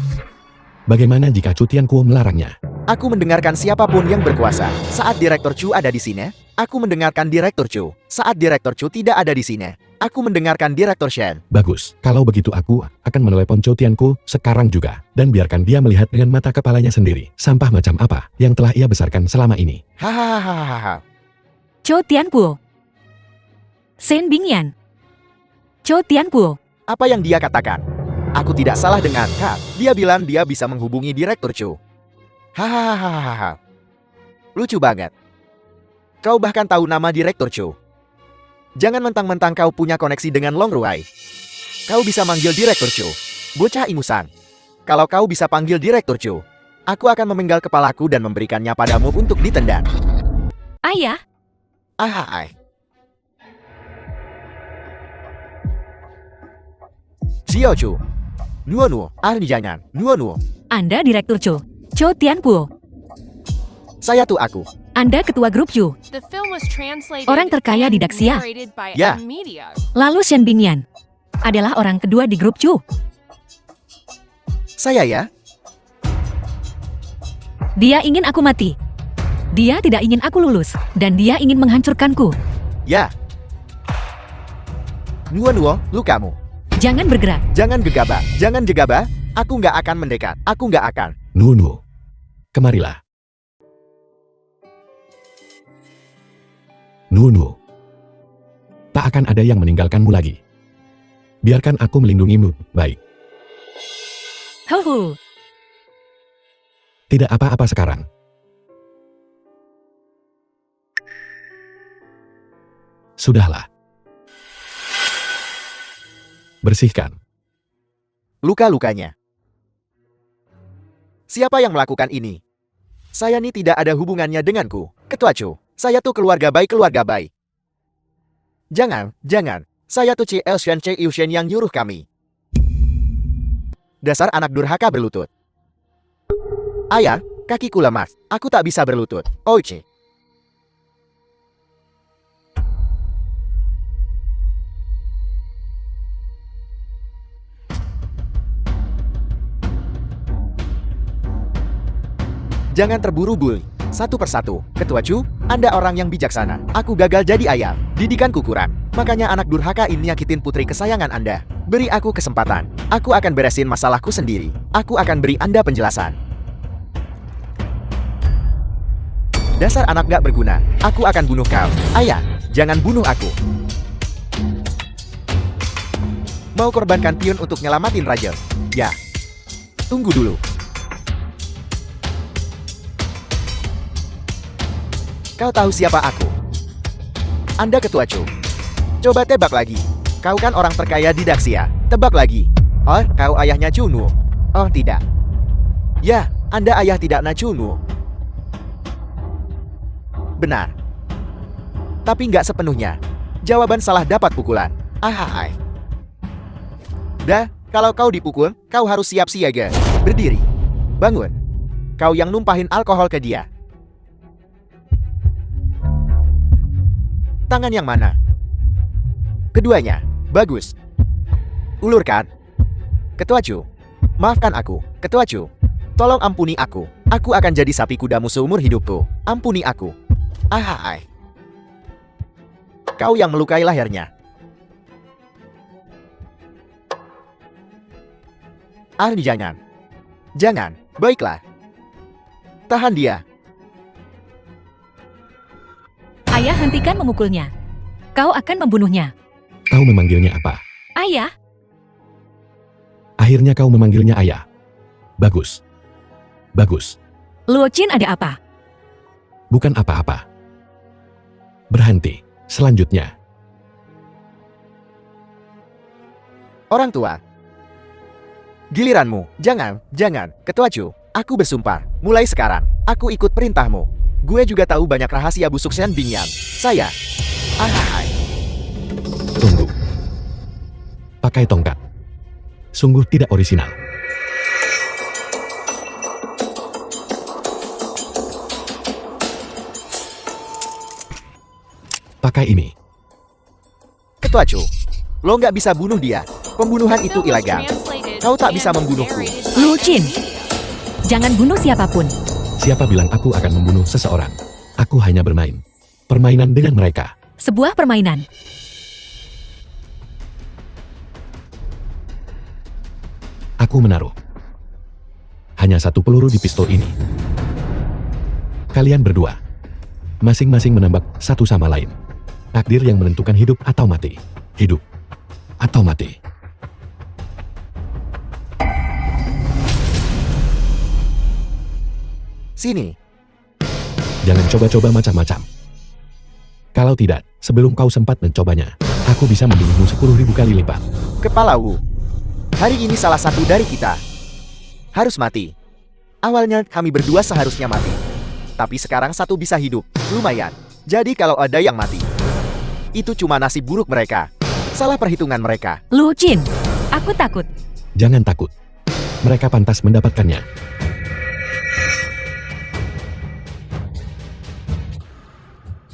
Bagaimana jika Chu Tiankuo melarangnya? Aku mendengarkan siapapun yang berkuasa. Saat Direktur Chu ada di sini, aku mendengarkan Direktur Chu. Saat Direktur Chu tidak ada di sini, aku mendengarkan Direktur Shen. Bagus. Kalau begitu aku akan menelepon Chu Tiankuo sekarang juga. Dan biarkan dia melihat dengan mata kepalanya sendiri. Sampah macam apa yang telah ia besarkan selama ini. Hahaha. Cho Tianpuo. Shen Bingyan. Cho Tianpuo. Apa yang dia katakan? Aku tidak salah dengar, Kak. Dia bilang dia bisa menghubungi Direktur Chu. Hahaha. Lucu banget. Kau bahkan tahu nama Direktur Chu. Jangan mentang-mentang kau punya koneksi dengan Long Ruai. Kau bisa manggil Direktur Chu. Bocah ingusan. Kalau kau bisa panggil Direktur Chu, aku akan memenggal kepalaku dan memberikannya padamu untuk ditendang. Ayah, Ahai. Xiao Chu. Nuo, ahli jangan. Nuo. Anda Direktur Cho. Cho Tianpuo. Saya tuh aku. Anda ketua grup Chu. The film was translated Orang terkaya di and Daxia. narrated by Ya. M. Media. Lalu Shen Bingyan adalah orang kedua di grup Chu. Saya ya. Dia ingin aku mati. Dia tidak ingin aku lulus. Dan dia ingin menghancurkanku. Ya. Nuo, lukamu. Jangan bergerak. Jangan gegabah. Jangan gegabah. Aku nggak akan mendekat. Aku nggak akan. Nuno. Kemarilah. Nuno. Tak akan ada yang meninggalkanmu lagi. Biarkan aku melindungimu, baik. Huhu. Tidak apa-apa sekarang. Sudahlah. Bersihkan. Luka-lukanya. Siapa yang melakukan ini? Saya ini tidak ada hubungannya denganku. Ketua Chu. Saya tuh keluarga baik. Jangan. Saya tuh Yu Shen yang nyuruh kami. Dasar anak durhaka berlutut. Ayah, kakiku lemas. Aku tak bisa berlutut. Oichi. Jangan terburu-buru. Satu persatu. Ketua Chu, Anda orang yang bijaksana. Aku gagal jadi ayah. Didikanku kurang. Makanya anak durhaka ini nyakitin putri kesayangan Anda. Beri aku kesempatan. Aku akan beresin masalahku sendiri. Aku akan beri Anda penjelasan. Dasar anak gak berguna. Aku akan bunuh kau. Ayah, jangan bunuh aku. Mau korbankan pion untuk nyelamatin raja? Ya. Tunggu dulu. Kau tahu siapa aku? Anda ketua Chu. Coba tebak lagi. Kau kan orang terkaya di Daxia. Tebak lagi. Oh, kau ayahnya Chu Nuo. Oh, tidak. Ya, Anda ayah tidak na Chu Nuo. Benar. Tapi nggak sepenuhnya. Jawaban salah dapat pukulan. Ahai. Dah, Kalau kau dipukul, kau harus siap siaga. Berdiri. Bangun. Kau yang numpahin alkohol ke dia. Tangan yang mana? Keduanya. Bagus. Ulurkan. Ketua Chu. Maafkan aku, Ketua Chu. Tolong ampuni aku. Aku akan jadi sapi kudamu seumur hidupku. Ampuni aku. Ahai. Kau yang melukai lehernya. Jangan. Jangan. Baiklah. Tahan dia. Ayah, hentikan memukulnya. Kau akan membunuhnya. Kau memanggilnya apa? Ayah, Akhirnya kau memanggilnya ayah. Bagus. Bagus. Luo Qin ada apa? Bukan apa-apa. Berhenti. Selanjutnya. Orang tua. Giliranmu. Jangan. Ketua Chu. Aku bersumpah. Mulai sekarang, aku ikut perintahmu. Gue juga tahu banyak rahasia busuk Shen Bingyan. Saya. Ahai. Tunggu. Pakai tongkat. Sungguh tidak orisinal. Pakai ini. Ketua Chu. Lo nggak bisa bunuh dia. Pembunuhan itu Film was ilegal. translated Kau tak and bisa membunuhku. narrated by Luo Qin. media. Jangan bunuh siapapun. Siapa bilang aku akan membunuh seseorang? Aku hanya bermain. Permainan dengan mereka. Sebuah permainan. Aku menaruh hanya satu peluru di pistol ini. Kalian berdua masing-masing menembak satu sama lain. Takdir yang menentukan hidup atau mati. Hidup atau mati. Sini. Jangan coba-coba macam-macam. Kalau tidak, sebelum kau sempat mencobanya, aku bisa membunuhmu 10.000 kali lipat. Kepala Wu. Hari ini salah satu dari kita harus mati. Awalnya kami berdua seharusnya mati. Tapi sekarang satu bisa hidup. Lumayan. Jadi kalau ada yang mati, itu cuma nasib buruk mereka. Salah perhitungan mereka. Luo Qin, aku takut. Jangan takut. Mereka pantas mendapatkannya.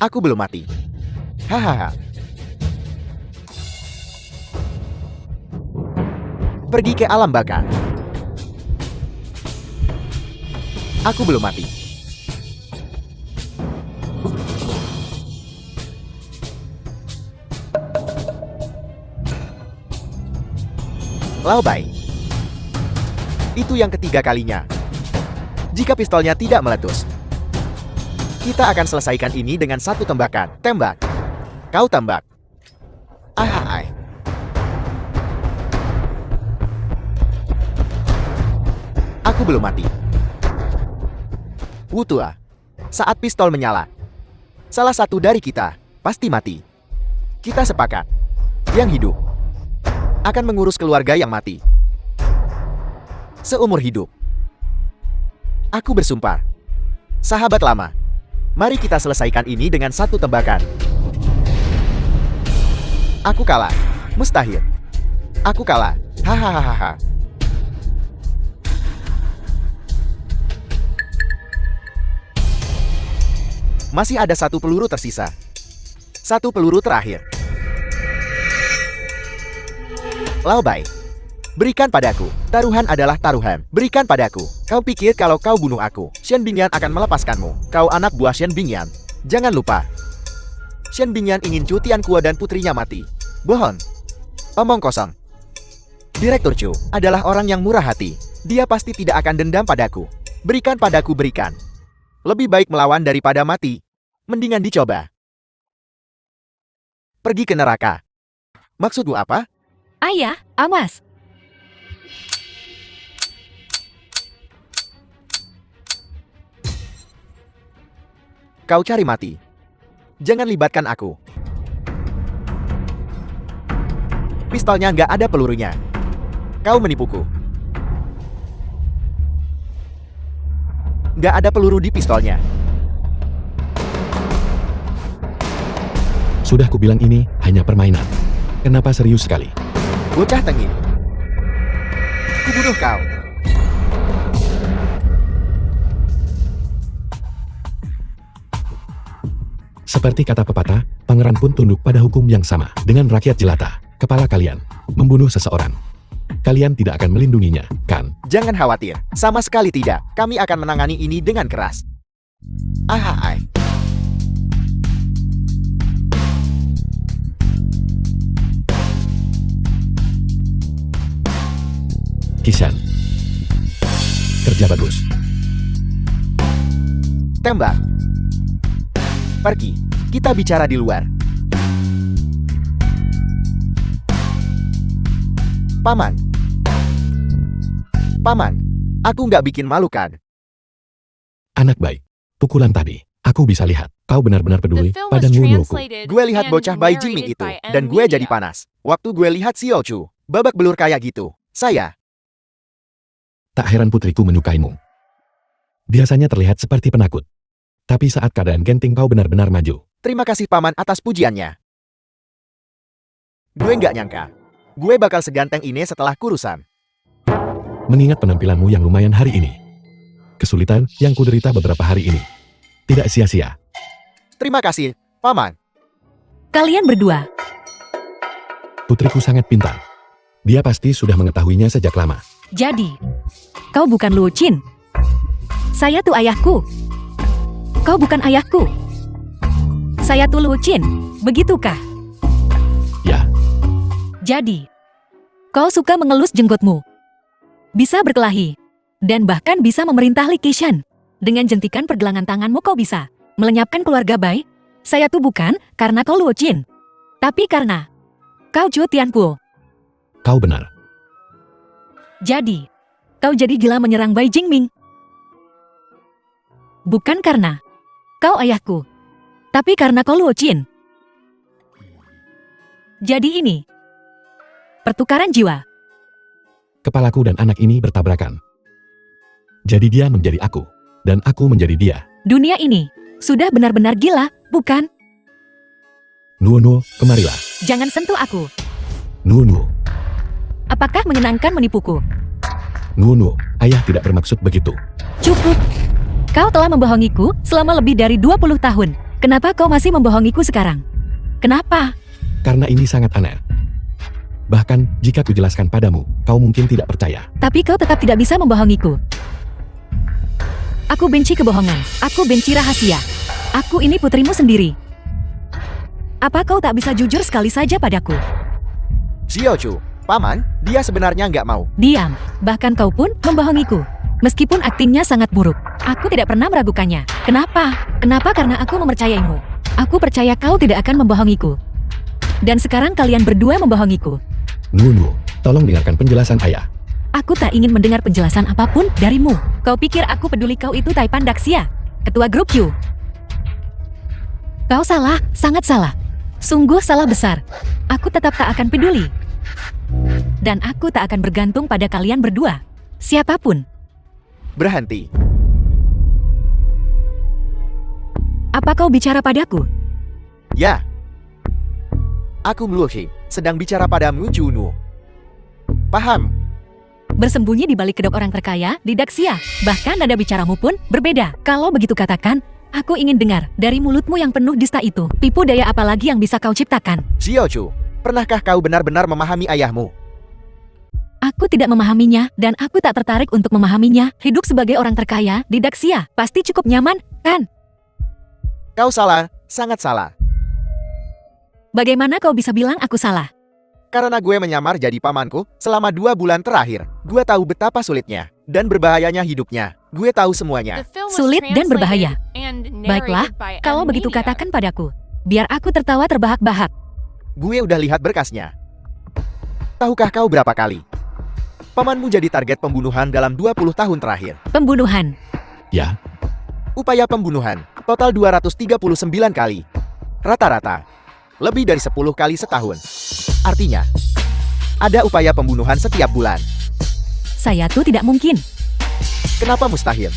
Aku belum mati. Hahaha. Pergi ke alam baka. Aku belum mati. Lao Bai. Itu yang ketiga kalinya. Jika pistolnya tidak meletus, kita akan selesaikan ini dengan satu tembakan. Tembak. Kau tembak. Ahai. Aku belum mati. Wu tua. Saat pistol menyala, salah satu dari kita pasti mati. Kita sepakat. Yang hidup akan mengurus keluarga yang mati. Seumur hidup. Aku bersumpah. Sahabat lama. Mari kita selesaikan ini dengan satu tembakan. Aku kalah. Mustahil. Aku kalah. Hahaha. Masih ada satu peluru tersisa. Satu peluru terakhir. Lao Bai. Berikan padaku. Taruhan adalah taruhan. Berikan padaku. Kau pikir kalau kau bunuh aku, Shen Bingyan akan melepaskanmu. Kau anak buah Shen Bingyan. Jangan lupa. Shen Bingyan ingin Chu Tiankuo dan putrinya mati. Bohong. Omong kosong. Direktur Chu adalah orang yang murah hati. Dia pasti tidak akan dendam padaku. Berikan padaku, berikan. Lebih baik melawan daripada mati. Mendingan dicoba. Pergi ke neraka. Maksudmu apa? Ayah, awas. Kau cari mati. Jangan libatkan aku. Pistolnya nggak ada pelurunya. Kau menipuku. Nggak ada peluru di pistolnya. Sudah kubilang ini hanya permainan. Kenapa serius sekali? Bocah tengil. Kubunuh kau. Seperti kata pepatah, pangeran pun tunduk pada hukum yang sama dengan rakyat jelata. Kepala kalian membunuh seseorang. Kalian tidak akan melindunginya, kan? Jangan khawatir, sama sekali tidak. Kami akan menangani ini dengan keras. Ahai. Kishan. Kerja bagus. Tembak. Pergi. Kita bicara di luar. Paman. Paman. Aku nggak bikin malu kan? Anak baik. Pukulan tadi, aku bisa lihat. Kau benar-benar The peduli film pada was Nunuku. translated Gue lihat and bocah bayi Jingming narrated itu, by dan gue jadi M-Media. panas. Waktu gue lihat Xiao Chu, babak belur kayak gitu. Saya, Tak heran putriku menyukaimu. Biasanya terlihat seperti penakut. Tapi saat keadaan genting kau benar-benar maju. terima kasih paman atas pujiannya. Gue nggak nyangka. Gue bakal seganteng ini setelah kurusan. Mengingat penampilanmu yang lumayan hari ini. Kesulitan yang kuderita beberapa hari ini. Tidak sia-sia. Terima kasih, paman. Kalian berdua, Putriku sangat pintar. Dia pasti sudah mengetahuinya sejak lama. jadi, kau bukan Luo Qin. Saya tuh ayahku. Kau bukan ayahku. Saya tuh Luo Qin, begitukah? Ya, Jadi, kau suka mengelus jenggotmu. Bisa berkelahi. Dan bahkan bisa memerintah Li Keishan. Dengan jentikan pergelangan tanganmu kau bisa melenyapkan keluarga Bai. Saya tuh bukan karena kau Luo Qin. Tapi karena kau Zhuo Tianpu. kau benar. Jadi, kau jadi gila menyerang Bai Jingming. Bukan karena kau ayahku. Tapi karena kau Luo Qin. Jadi ini pertukaran jiwa. Kepalaku dan anak ini bertabrakan. Jadi dia menjadi aku. Dan aku menjadi dia. Dunia ini sudah benar-benar gila, bukan? Nuo, kemarilah. Jangan sentuh aku. Nuo, Apakah menyenangkan menipuku? Nuo, ayah tidak bermaksud begitu. Cukup. Kau telah membohongiku selama lebih dari 20 tahun. Kenapa kau masih membohongiku sekarang? Kenapa? Karena ini sangat aneh. Bahkan, jika kujelaskan padamu, kau mungkin tidak percaya. Tapi kau tetap tidak bisa membohongiku. Aku benci kebohongan. Aku benci rahasia. Aku ini putrimu sendiri. Apa kau tak bisa jujur sekali saja padaku? Xiao Chu, paman, dia sebenarnya nggak mau. Diam. Bahkan kau pun membohongiku. Meskipun aktingnya sangat buruk. Aku tidak pernah meragukannya. Kenapa? Kenapa? Karena aku mempercayaimu. Aku percaya kau tidak akan membohongiku. Dan sekarang kalian berdua membohongiku. Nuo, tolong dengarkan penjelasan ayah. Aku tak ingin mendengar penjelasan apapun darimu. Kau pikir aku peduli kau itu Taipan Daxia, ketua grup Q. Kau salah, sangat salah. Sungguh salah besar. Aku tetap tak akan peduli. Dan aku tak akan bergantung pada kalian berdua. Siapapun. Berhenti. Apa kau bicara padaku? Ya. Aku Luo Qin, sedang bicara padamu Juno. Paham? Bersembunyi di balik kedok orang terkaya di Daxia. Bahkan nada bicaramu pun berbeda. Kalau begitu katakan, aku ingin dengar dari mulutmu yang penuh dusta itu. Tipu daya apa lagi yang bisa kau ciptakan? Xiao Chu, pernahkah kau benar-benar memahami ayahmu? Aku tidak memahaminya, dan aku tak tertarik untuk memahaminya. Hidup sebagai orang terkaya di Daxia pasti cukup nyaman, kan? Kau salah, sangat salah. Bagaimana kau bisa bilang aku salah? Karena gue menyamar jadi pamanku selama 2 bulan terakhir. Gue tahu betapa sulitnya dan berbahayanya hidupnya. Gue tahu semuanya. The film was Sulit dan berbahaya. translated and Baiklah, narrated by kalau begitu M-Media. katakan padaku. Biar aku tertawa terbahak-bahak. Gue udah lihat berkasnya. Tahukah kau berapa kali pamanmu jadi target pembunuhan dalam 20 tahun terakhir? Pembunuhan. Ya, Upaya pembunuhan total 239 kali. Rata-rata lebih dari 10 kali setahun. Artinya, ada upaya pembunuhan setiap bulan. Saya tuh tidak mungkin. Kenapa mustahil?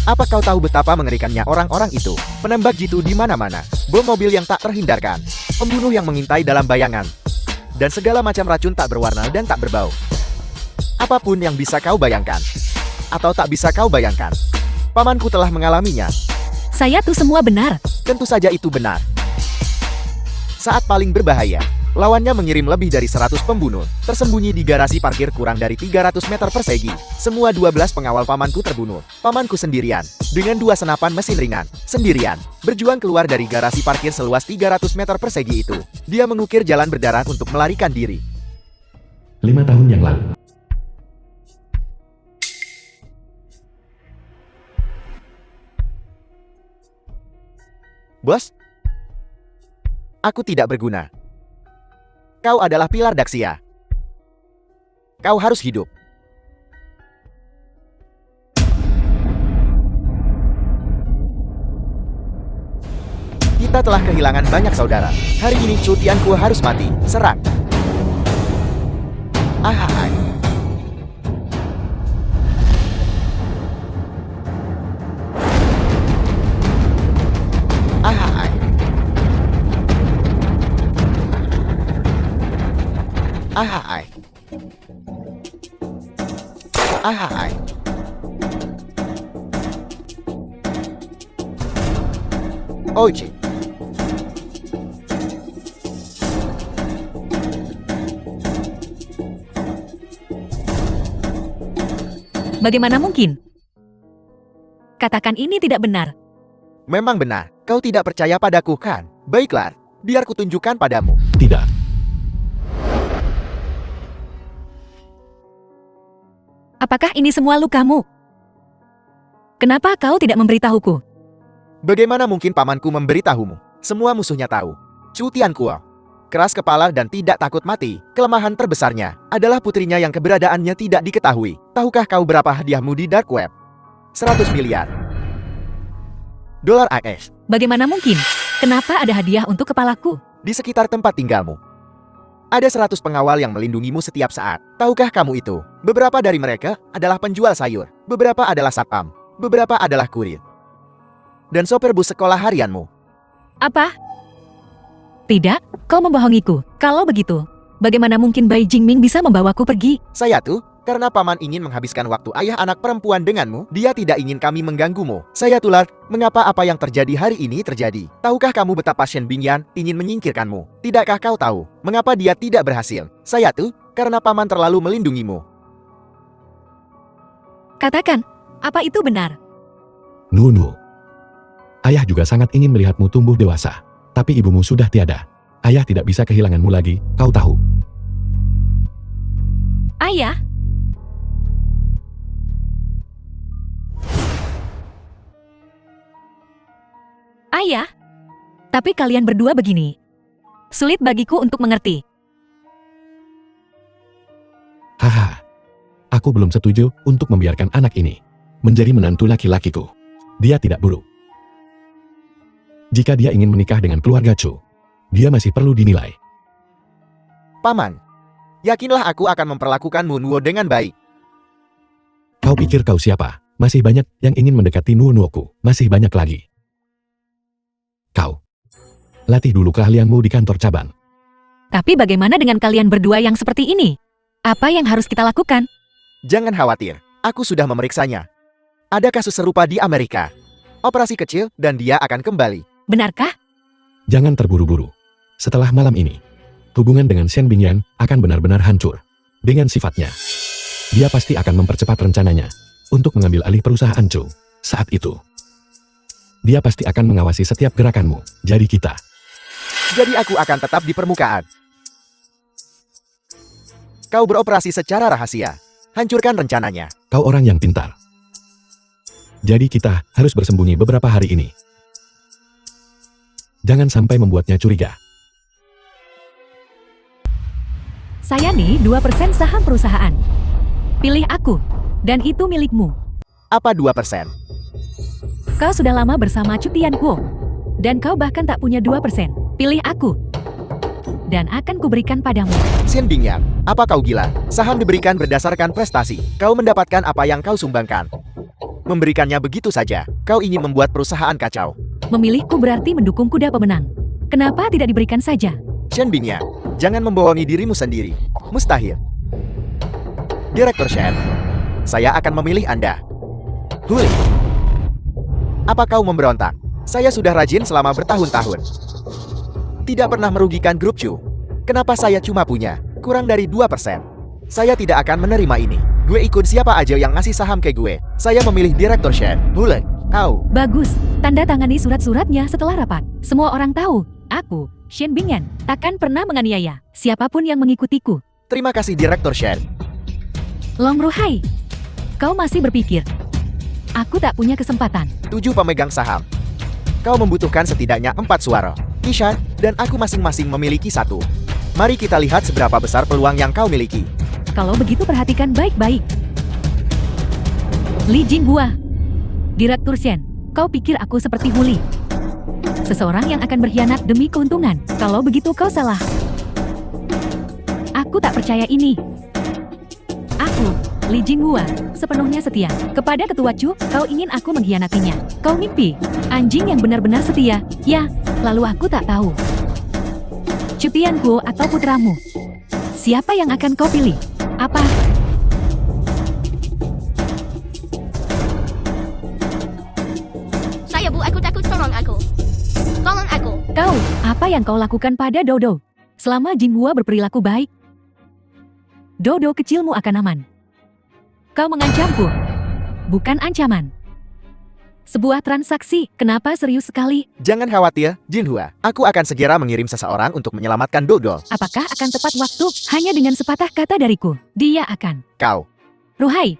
Apa kau tahu betapa mengerikannya orang-orang itu? Penembak jitu di mana-mana, bom mobil yang tak terhindarkan, pembunuh yang mengintai dalam bayangan, dan segala macam racun tak berwarna dan tak berbau. Apapun yang bisa kau bayangkan, atau tak bisa kau bayangkan, pamanku telah mengalaminya. Saya tuh semua benar. Tentu saja itu benar. Saat paling berbahaya, lawannya mengirim lebih dari 100 pembunuh, tersembunyi di garasi parkir kurang dari 300 meter persegi. Semua 12 pengawal pamanku terbunuh. Pamanku sendirian, dengan 2 senapan mesin ringan, sendirian, berjuang keluar dari garasi parkir seluas 300 meter persegi itu. Dia mengukir jalan berdarah untuk melarikan diri. 5 tahun yang lalu. Bos, aku tidak berguna. Kau adalah pilar Daxia. Kau harus hidup. Kita telah kehilangan banyak saudara. Hari ini Chu Tianku harus mati. Serang. Ahai. Ahai. Ahai. Ahai. Oji. Bagaimana mungkin? Katakan ini tidak benar. Memang benar. Kau tidak percaya padaku, kan? Baiklah, biar kutunjukkan padamu. Tidak. Apakah ini semua lukamu? Kenapa kau tidak memberitahuku? Bagaimana mungkin pamanku memberitahumu? Semua musuhnya tahu. Chu Tiankuo, keras kepala dan tidak takut mati. Kelemahan terbesarnya adalah putrinya yang keberadaannya tidak diketahui. Tahukah kau berapa hadiahmu di Dark Web? 100 miliar dolar AS. Bagaimana mungkin? Kenapa ada hadiah untuk kepalaku? Di sekitar tempat tinggalmu ada 100 pengawal yang melindungimu setiap saat. Tahukah kamu itu? Beberapa dari mereka adalah penjual sayur, beberapa adalah satpam, beberapa adalah kurir, dan sopir bus sekolah harianmu. Apa? Tidak, kau membohongiku. Kalau begitu, bagaimana mungkin Bai Jingming bisa membawaku pergi? Saya tuh, karena paman ingin menghabiskan waktu ayah anak perempuan denganmu, dia tidak ingin kami mengganggumu. Saya tular, mengapa apa yang terjadi hari ini terjadi? Tahukah kamu betapa Shen Bingyan ingin menyingkirkanmu? Tidakkah kau tahu, mengapa dia tidak berhasil? Saya tuh, karena paman terlalu melindungimu. Katakan, apa itu benar? Nunu. Ayah juga sangat ingin melihatmu tumbuh dewasa. Tapi ibumu sudah tiada. Ayah tidak bisa kehilanganmu lagi, kau tahu. Ayah? Ayah? Tapi kalian berdua begini. Sulit bagiku untuk mengerti. Haha. Aku belum setuju untuk membiarkan anak ini menjadi menantu laki-lakiku. Dia tidak buruk. Jika dia ingin menikah dengan keluarga Chu, dia masih perlu dinilai. Paman, yakinlah aku akan memperlakukan Nunuo dengan baik. Kau pikir kau siapa? Masih banyak yang ingin mendekati Nunuoku. Masih banyak lagi. Kau, latih dulu keahlianmu di kantor cabang. Tapi bagaimana dengan kalian berdua yang seperti ini? Apa yang harus kita lakukan? Jangan khawatir, aku sudah memeriksanya. Ada kasus serupa di Amerika. Operasi kecil dan dia akan kembali. Benarkah? Jangan terburu-buru. Setelah malam ini, hubungan dengan Shen Bingyan akan benar-benar hancur. Dengan sifatnya, dia pasti akan mempercepat rencananya untuk mengambil alih perusahaan Chu. Saat itu, dia pasti akan mengawasi setiap gerakanmu. Jadi kita. Jadi aku akan tetap di permukaan. Kau beroperasi secara rahasia. Hancurkan rencananya. Kau orang yang pintar. Jadi kita harus bersembunyi beberapa hari ini. Jangan sampai membuatnya curiga. Saya nih 2% saham perusahaan. Pilih aku, dan itu milikmu. Apa 2%? Kau sudah lama bersama Chu Tiankuo, dan kau bahkan tak punya 2%. Pilih aku, dan akan kuberikan padamu. Shen Bingyan, apa kau gila? Saham diberikan berdasarkan prestasi. Kau mendapatkan apa yang kau sumbangkan. Memberikannya begitu saja. Kau ingin membuat perusahaan kacau. Memilihku berarti mendukung kuda pemenang. Kenapa tidak diberikan saja? Shen Bingyan, jangan membohongi dirimu sendiri. Mustahil. Direktur Shen, saya akan memilih Anda. Huli, apa kau memberontak? Saya sudah rajin selama bertahun-tahun. Tidak pernah merugikan grup Chu. Kenapa saya cuma punya kurang dari 2%? Saya tidak akan menerima ini. Gue ikut siapa aja yang ngasih saham ke gue. Saya memilih Direktur Shen. Huli, kau. Bagus, tanda tangani surat-suratnya setelah rapat. Semua orang tahu, aku, Shen Bingyan, takkan pernah menganiaya siapapun yang mengikutiku. Terima kasih Direktur Shen. Long Ruhai, kau masih berpikir aku tak punya kesempatan. 7 pemegang saham. Kau membutuhkan setidaknya 4 suara. Ishan dan aku masing-masing memiliki 1. Mari kita lihat seberapa besar peluang yang kau miliki. Kalau begitu perhatikan baik-baik. Li Jinghua, Direktur Shen, kau pikir aku seperti Huli? Seseorang yang akan berkhianat demi keuntungan. Kalau begitu kau salah. Aku tak percaya ini. Aku, Li Jinghua, sepenuhnya setia kepada Ketua Chu. Kau ingin aku mengkhianatinya. Kau mimpi. Anjing yang benar-benar setia. Ya, lalu aku tak tahu. Chu Tianguo atau putramu. Siapa yang akan kau pilih? Apa? Saya Bu, aku takut, tolong aku. Tolong aku. Kau, apa yang kau lakukan pada Dodo? Selama Jinghua berperilaku baik, Dodo kecilmu akan aman. Kau mengancamku. Bukan ancaman. Sebuah transaksi, kenapa serius sekali? Jangan khawatir, Jinhua. Aku akan segera mengirim seseorang untuk menyelamatkan Dodo. Apakah akan tepat waktu? Hanya dengan sepatah kata dariku, dia akan. Kau. Ruhai,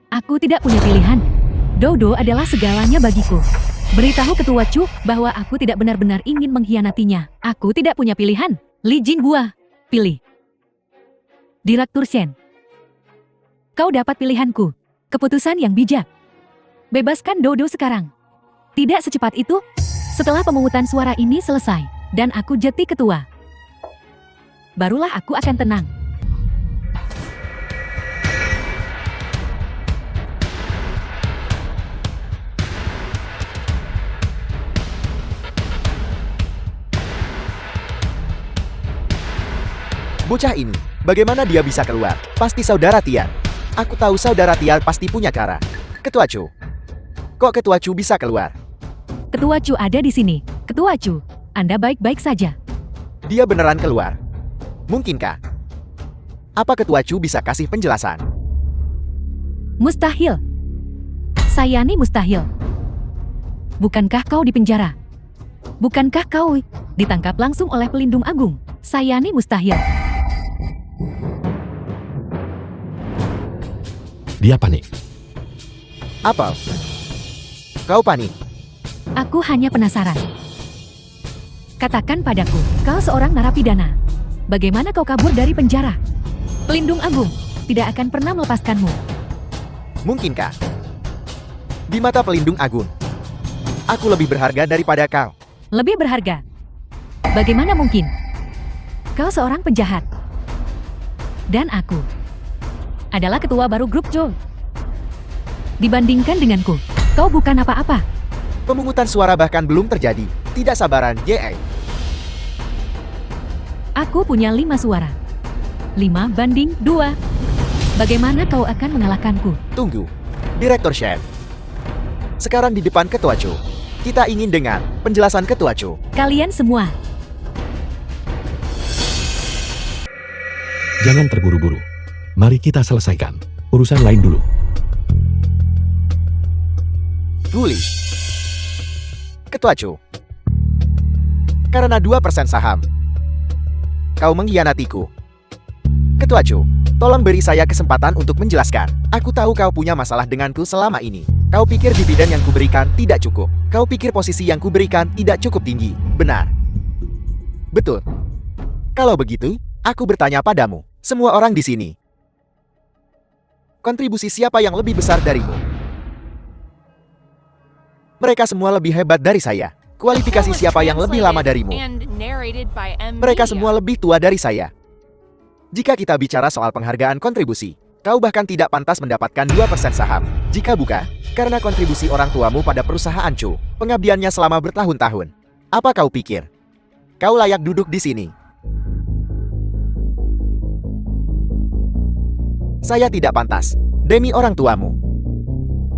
aku tidak punya pilihan. Dodo adalah segalanya bagiku. Beritahu Ketua Chu bahwa aku tidak benar-benar ingin mengkhianatinya. Aku tidak punya pilihan. Li Jinghua, pilih. Direktur Shen, kau dapat pilihanku. Keputusan yang bijak. Bebaskan Dodo sekarang. Tidak secepat itu. Setelah pemungutan suara ini selesai, dan aku jadi ketua, barulah aku akan tenang. Bocah ini, bagaimana dia bisa keluar? Pasti saudara Tian. Aku tahu saudara Tian pasti punya cara. Ketua Chu. Kok Ketua Chu bisa keluar? Ketua Chu ada di sini. Ketua Chu, Anda baik-baik saja. Dia beneran keluar. Mungkinkah? Apa Ketua Chu bisa kasih penjelasan? Mustahil. Sayani mustahil. Bukankah kau di penjara? Bukankah kau ditangkap langsung oleh pelindung agung? Sayani mustahil. Dia panik. Apa? Kau panik? Aku hanya penasaran. Katakan padaku, kau seorang narapidana. Bagaimana kau kabur dari penjara? Pelindung agung tidak akan pernah melepaskanmu. Mungkinkah? Di mata pelindung agung, aku lebih berharga daripada kau. Lebih berharga? Bagaimana mungkin? Kau seorang penjahat. Dan aku adalah ketua baru grup Zhou. Dibandingkan denganku, kau bukan apa-apa. Pemungutan suara bahkan belum terjadi. Tidak sabaran, Ye. Aku punya 5 suara. 5-2. Bagaimana kau akan mengalahkanku? Tunggu. Direktur Shen. Sekarang di depan Ketua Chu. Kita ingin dengar penjelasan Ketua Chu. Kalian semua, Jangan terburu-buru. Mari kita selesaikan urusan lain dulu. Huli. Ketua Chu. Karena 2% saham, kau mengkhianatiku. Ketua Chu, tolong beri saya kesempatan untuk menjelaskan. Aku tahu kau punya masalah denganku selama ini. Kau pikir dividen yang kuberikan tidak cukup. Kau pikir posisi yang kuberikan tidak cukup tinggi. Benar. Betul. Kalau begitu, aku bertanya padamu, semua orang di sini. Kontribusi siapa yang lebih besar darimu? Mereka semua lebih hebat dari saya. Kualifikasi siapa yang lebih lama darimu? Mereka semua lebih tua dari saya. Jika kita bicara soal penghargaan kontribusi, kau bahkan tidak pantas mendapatkan 2% saham. Jika bukan, karena kontribusi orang tuamu pada perusahaan Chu, pengabdiannya selama bertahun-tahun. Apa kau pikir? Kau layak duduk di sini. Saya tidak pantas. Demi orang tuamu.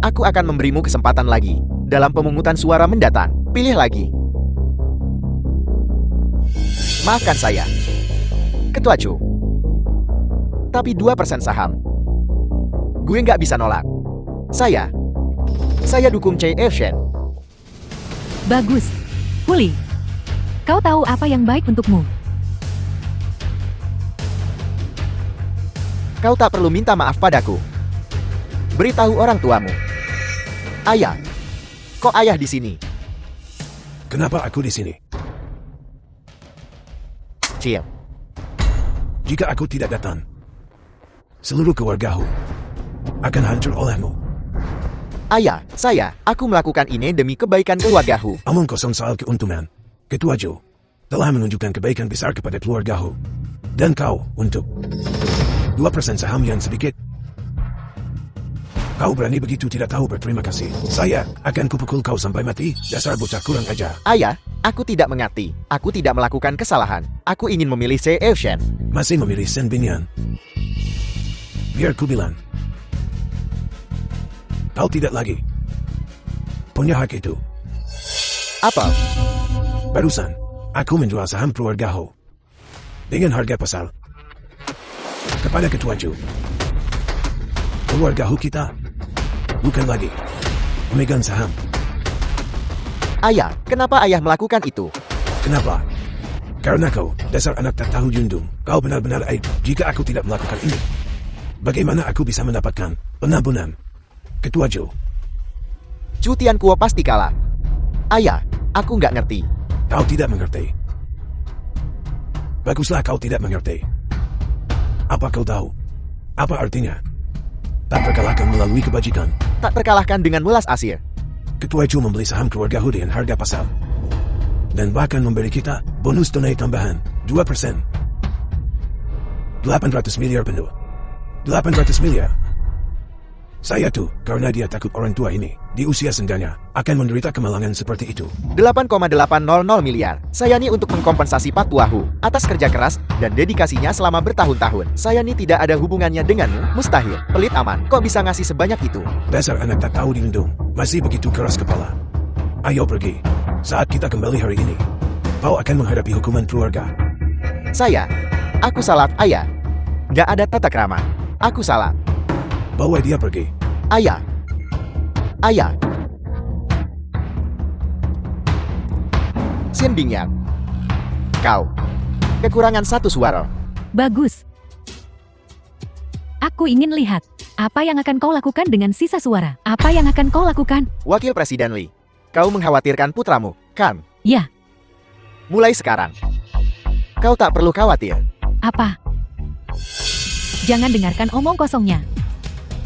Aku akan memberimu kesempatan lagi. Dalam pemungutan suara mendatang, pilih lagi. Maafkan saya, Ketua Chu. Tapi 2% saham. Gue nggak bisa nolak. Saya dukung Chai Elshen. Bagus. Huli. Kau tahu apa yang baik untukmu. Kau tak perlu minta maaf padaku. Beritahu orang tuamu. Ayah. Kok ayah di sini? Kenapa aku di sini? Cil. Jika aku tidak datang, seluruh keluargaku akan hancur olehmu. Ayah, aku melakukan ini demi kebaikan keluargaku. Omong kosong soal keuntungan. Ketua Joe telah menunjukkan kebaikan besar kepada keluargaku. Dan kau untuk 2% saham yang sedikit. Kau berani begitu tidak tahu berterima kasih. Saya akan kupukul kau sampai mati, dasar bocah kurang ajar. Ayah, aku tidak mengerti. Aku tidak melakukan kesalahan. Aku ingin memilih Chai Elshen. Masih memilih Sen Binyan. Biar ku bilang. Kau tidak lagi punya hak itu. Apa? Barusan, aku menjual saham keluargaku dengan harga pasar kepada Ketua Joe. Keluargaku kita bukan lagi memegang saham. Ayah, kenapa ayah melakukan itu? Kenapa? Karena kau, dasar anak tak tahu jundung. Kau benar-benar aib jika aku tidak melakukan ini. Bagaimana aku bisa mendapatkan penampunan? Ketua Joe. Chu Tiankuo pasti kalah. Ayah, aku nggak ngerti. Kau tidak mengerti. Baguslah kau tidak mengerti. Apa kau tahu? Apa artinya? Tak terkalahkan melalui kebajikan. Tak terkalahkan dengan welas asir. Ketua Joe membeli saham keluargaku dengan harga pasar. Dan bahkan memberi kita bonus tunai tambahan 2%. 800 miliar penuh. 800 miliar. Saya tuh, karena dia takut orang tua ini, di usia sendanya, akan menderita kemalangan seperti itu. 8,800 miliar. Saya nih untuk mengkompensasi Pak Tuahu atas kerja keras dan dedikasinya selama bertahun-tahun. Saya nih tidak ada hubungannya denganmu. Mustahil. Pelit aman. Kok bisa ngasih sebanyak itu? Dasar anak tak tahu dilindung. Masih begitu keras kepala. Ayo pergi. Saat kita kembali hari ini, kau akan menghadapi hukuman keluarga. Aku salah, ayah. Nggak ada tata krama. Aku salah. Bawa dia pergi. Ayah. Xin Bingyang. Kau. Kekurangan 1 suara. Bagus. Aku ingin lihat. Apa yang akan kau lakukan dengan sisa suara? Apa yang akan kau lakukan? Wakil Presiden Lee. Kau mengkhawatirkan putramu, kan? Ya, Mulai sekarang. Kau tak perlu khawatir. apa? Jangan dengarkan omong kosongnya.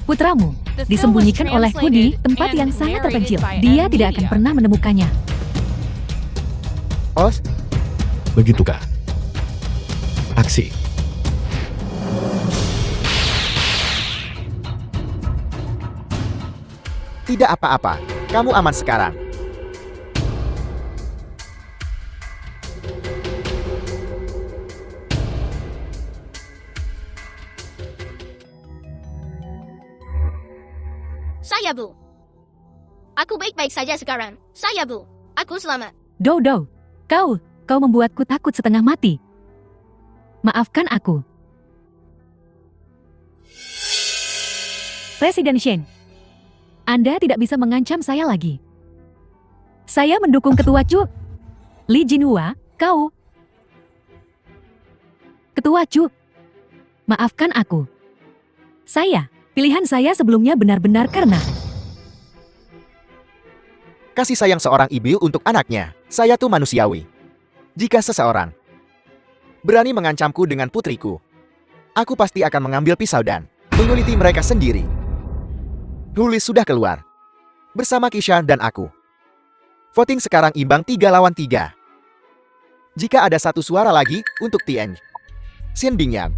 Putramu The film was disembunyikan oleh Hudi, translated tempat and yang sangat narrated terpencil. by Dia N tidak akan Media. pernah menemukannya. Os, Begitukah? Aksi. tidak apa-apa. Kamu aman sekarang. Saya Bu. Aku baik-baik saja sekarang. Saya Bu. Aku selamat. Dodo, kau membuatku takut setengah mati. Maafkan aku. Presiden Shen, Anda tidak bisa mengancam saya lagi. Saya mendukung Ketua Chu. Li Jinhua, kau. Ketua Chu, maafkan aku. Pilihan saya sebelumnya benar-benar karena Kasih sayang seorang ibu untuk anaknya. Saya tuh manusiawi. Jika seseorang berani mengancamku dengan putriku, aku pasti akan mengambil pisau dan menguliti mereka sendiri. Huli sudah keluar. Bersama Kisha dan aku. Voting sekarang imbang 3 lawan 3. Jika ada 1 suara lagi untuk Tien Xin Bingyang,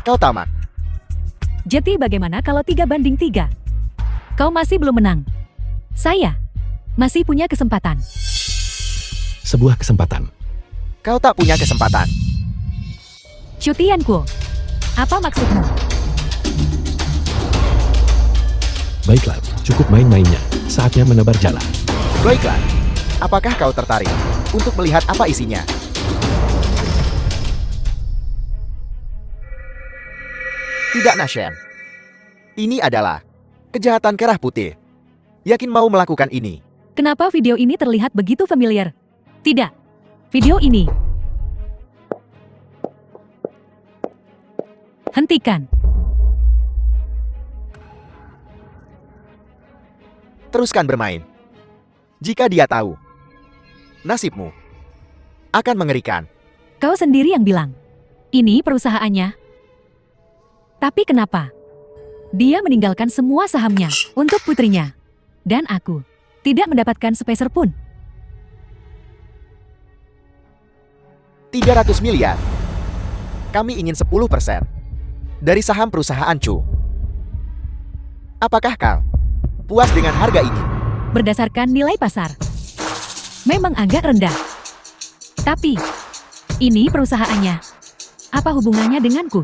kau tamat. Jadi bagaimana kalau 3-3? Kau masih belum menang. Saya masih punya kesempatan. Sebuah kesempatan. Kau tak punya kesempatan. Chu Tiankuo, apa maksudmu? Baiklah, cukup main-mainnya. Saatnya menebar jala. Baiklah. Apakah kau tertarik untuk melihat apa isinya? Tidak, Nashen. Ini adalah kejahatan kerah putih. Yakin mau melakukan ini? Kenapa video ini terlihat begitu familiar? Tidak. Video ini. Hentikan. Teruskan bermain. Jika dia tahu, nasibmu akan mengerikan. Kau sendiri yang bilang. Ini perusahaannya. Tapi kenapa? Dia meninggalkan semua sahamnya untuk putrinya. Dan aku tidak mendapatkan sepeser pun. 300 miliar. Kami ingin 10% dari saham perusahaan Chu. Apakah kau puas dengan harga ini? Berdasarkan nilai pasar. Memang agak rendah. Tapi, ini perusahaannya. Apa hubungannya denganku?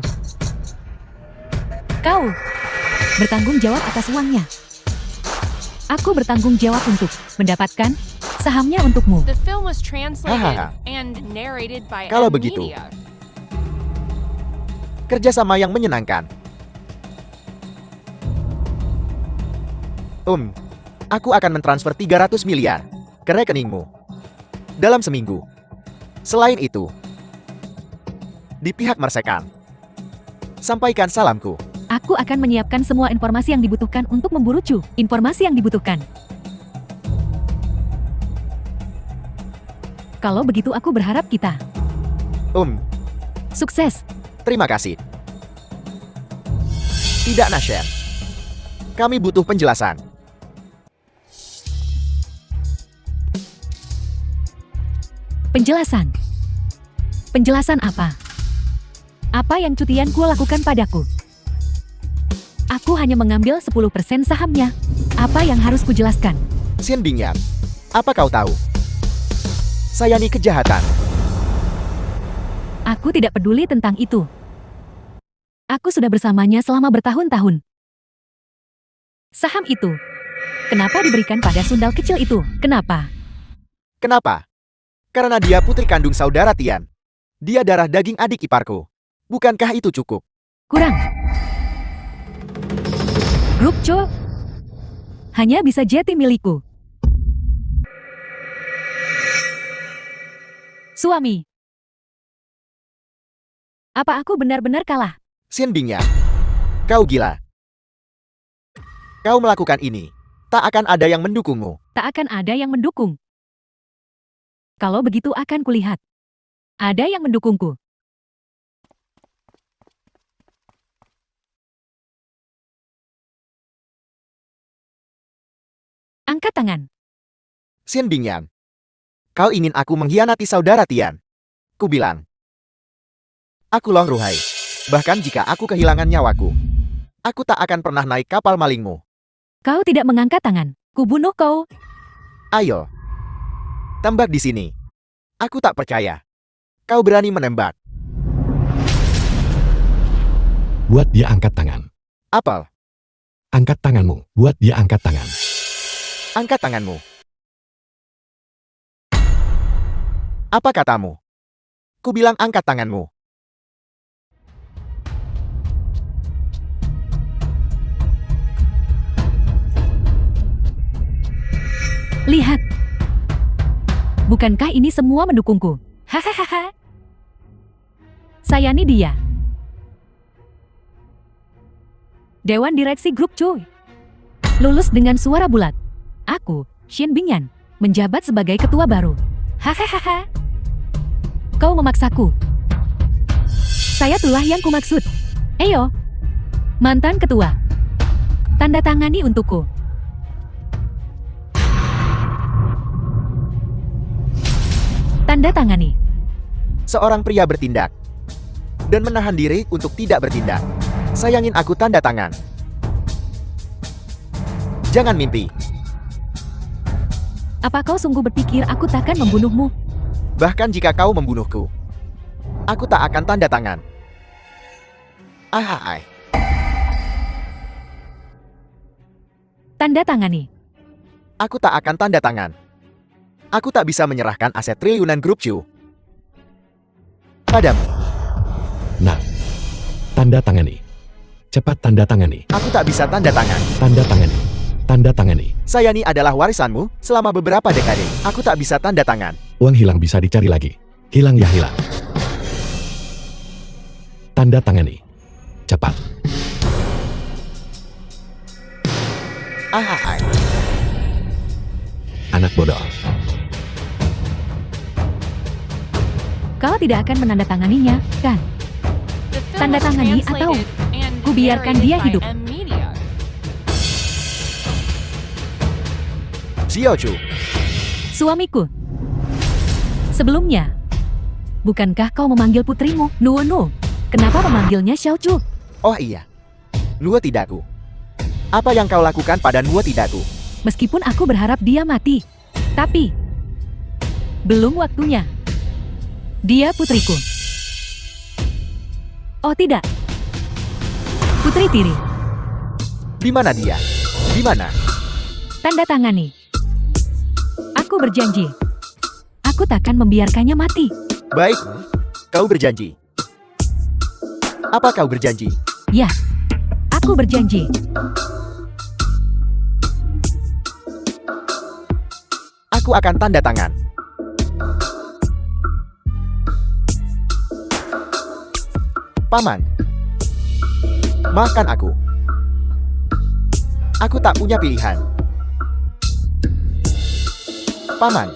Kau bertanggung jawab atas uangnya. Aku bertanggung jawab untuk mendapatkan sahamnya untukmu. The film was translated Hahaha. and narrated by Kalau Ed begitu. Media. Kerjasama yang menyenangkan. Aku akan mentransfer 300 miliar ke rekeningmu dalam seminggu. Selain itu, di pihak Mersekan, sampaikan salamku. Aku akan menyiapkan semua informasi yang dibutuhkan untuk memburu Chu. Informasi yang dibutuhkan. Kalau begitu aku berharap kita sukses. Terima kasih. Tidak, Nashen. Kami butuh penjelasan. Penjelasan. Penjelasan apa? Apa yang Cutianku lakukan padaku? Aku hanya mengambil 10% sahamnya. Apa yang harus kujelaskan? Sien Bingyan, apa kau tahu? Sayani kejahatan. Aku tidak peduli tentang itu. Aku sudah bersamanya selama bertahun-tahun. Saham itu, kenapa diberikan pada sundal kecil itu? Kenapa? Kenapa? Karena dia putri kandung saudara Tian. Dia darah daging adik iparku. Bukankah itu cukup? Kurang. Grup Cho hanya bisa jadi milikku. Suami. Apa aku benar-benar kalah? Sien Bingyan, kau gila. Kau melakukan ini. Tak akan ada yang mendukungmu. Tak akan ada yang mendukung. Kalau begitu akan kulihat. Ada yang mendukungku. Angkat tangan. Sien Bingyan, kau ingin aku mengkhianati saudara Tian? Ku bilang. Aku Long Ruhai. Bahkan jika aku kehilangan nyawaku, aku tak akan pernah naik kapal malingmu. Kau tidak mengangkat tangan. Ku bunuh kau. Ayo. Tembak di sini. Aku tak percaya. Kau berani menembak. Buat dia angkat tangan. Apel, Angkat tanganmu. Buat dia angkat tangan. angkat tanganmu. Apa katamu? Ku bilang angkat tanganmu. Lihat. Bukankah ini semua mendukungku? Hahaha. Sayani dia. Dewan Direksi Grup Choi. Lulus dengan suara bulat. Aku, Shin Bingyan, menjabat sebagai ketua baru. Hahaha. Kau memaksaku. Saya itulah yang kumaksud. Eyo. Mantan ketua. Tanda tangani untukku. Tanda tangani. Seorang pria bertindak dan menahan diri untuk tidak bertindak. Sayangin aku tanda tangan. Jangan mimpi. Apa kau sungguh berpikir aku takkan membunuhmu? Bahkan jika kau membunuhku, aku tak akan tanda tangan. Ahai. Tanda tangani. Aku tak akan tanda tangan. Aku tak bisa menyerahkan aset triliunan grup Chu padamu. Nah, tanda tangani. Cepat tanda tangani. Aku tak bisa tanda tangan. Tanda tangani. Tanda tangani. Sayani adalah warisanmu selama beberapa dekade. Aku tak bisa tanda tangan. Uang hilang bisa dicari lagi. Hilang ya hilang. Tanda tangani. Cepat. Ahai. Anak bodoh. Kau tidak akan menandatanganinya, kan? The film Tanda was tangani atau translated and kubiarkan narrated dia by hidup. M-Media. Xiao Chu. Suamiku. Sebelumnya, bukankah kau memanggil putrimu, Nuonu? Kenapa memanggilnya Xiao Chu? Oh iya. Nuo tidakku. Apa yang kau lakukan pada Nuo tidakku? Meskipun aku berharap dia mati. Tapi, belum waktunya. Dia putriku. Oh tidak. Putri tiri. Di mana dia? Di mana? Tanda tangani. Aku berjanji. Aku takkan membiarkannya mati. Baik. Kau berjanji. Apa kau berjanji? Ya, aku berjanji. Aku akan tanda tangan. Paman. Maafkan aku. Aku tak punya pilihan. Paman.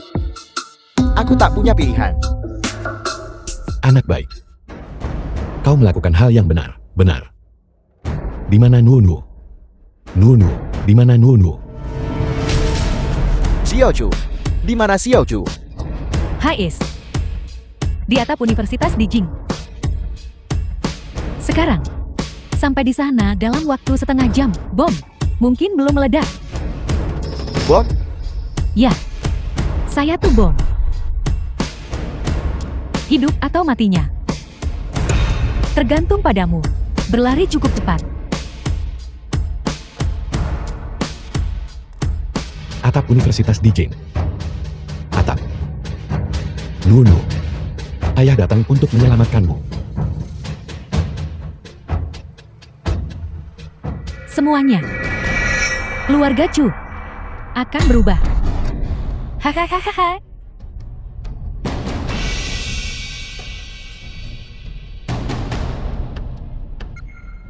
Aku tak punya pilihan. Anak baik. Kau melakukan hal yang benar. Benar. Di mana Nuonu? Nuonu. Di mana Nuonu? Xiao Chu. Di mana Xiao Chu? Hais. Di atap Universitas di Jing. Sekarang, sampai di sana dalam waktu setengah jam. Bom, mungkin belum meledak. Bom? Ya, saya tuh bom. Hidup atau matinya. Tergantung padamu. Berlari cukup cepat. Atap Universitas di Jing. Atap. Nuonu. Ayah datang untuk menyelamatkanmu. Semuanya. Keluarga Chu akan berubah. Hahaha.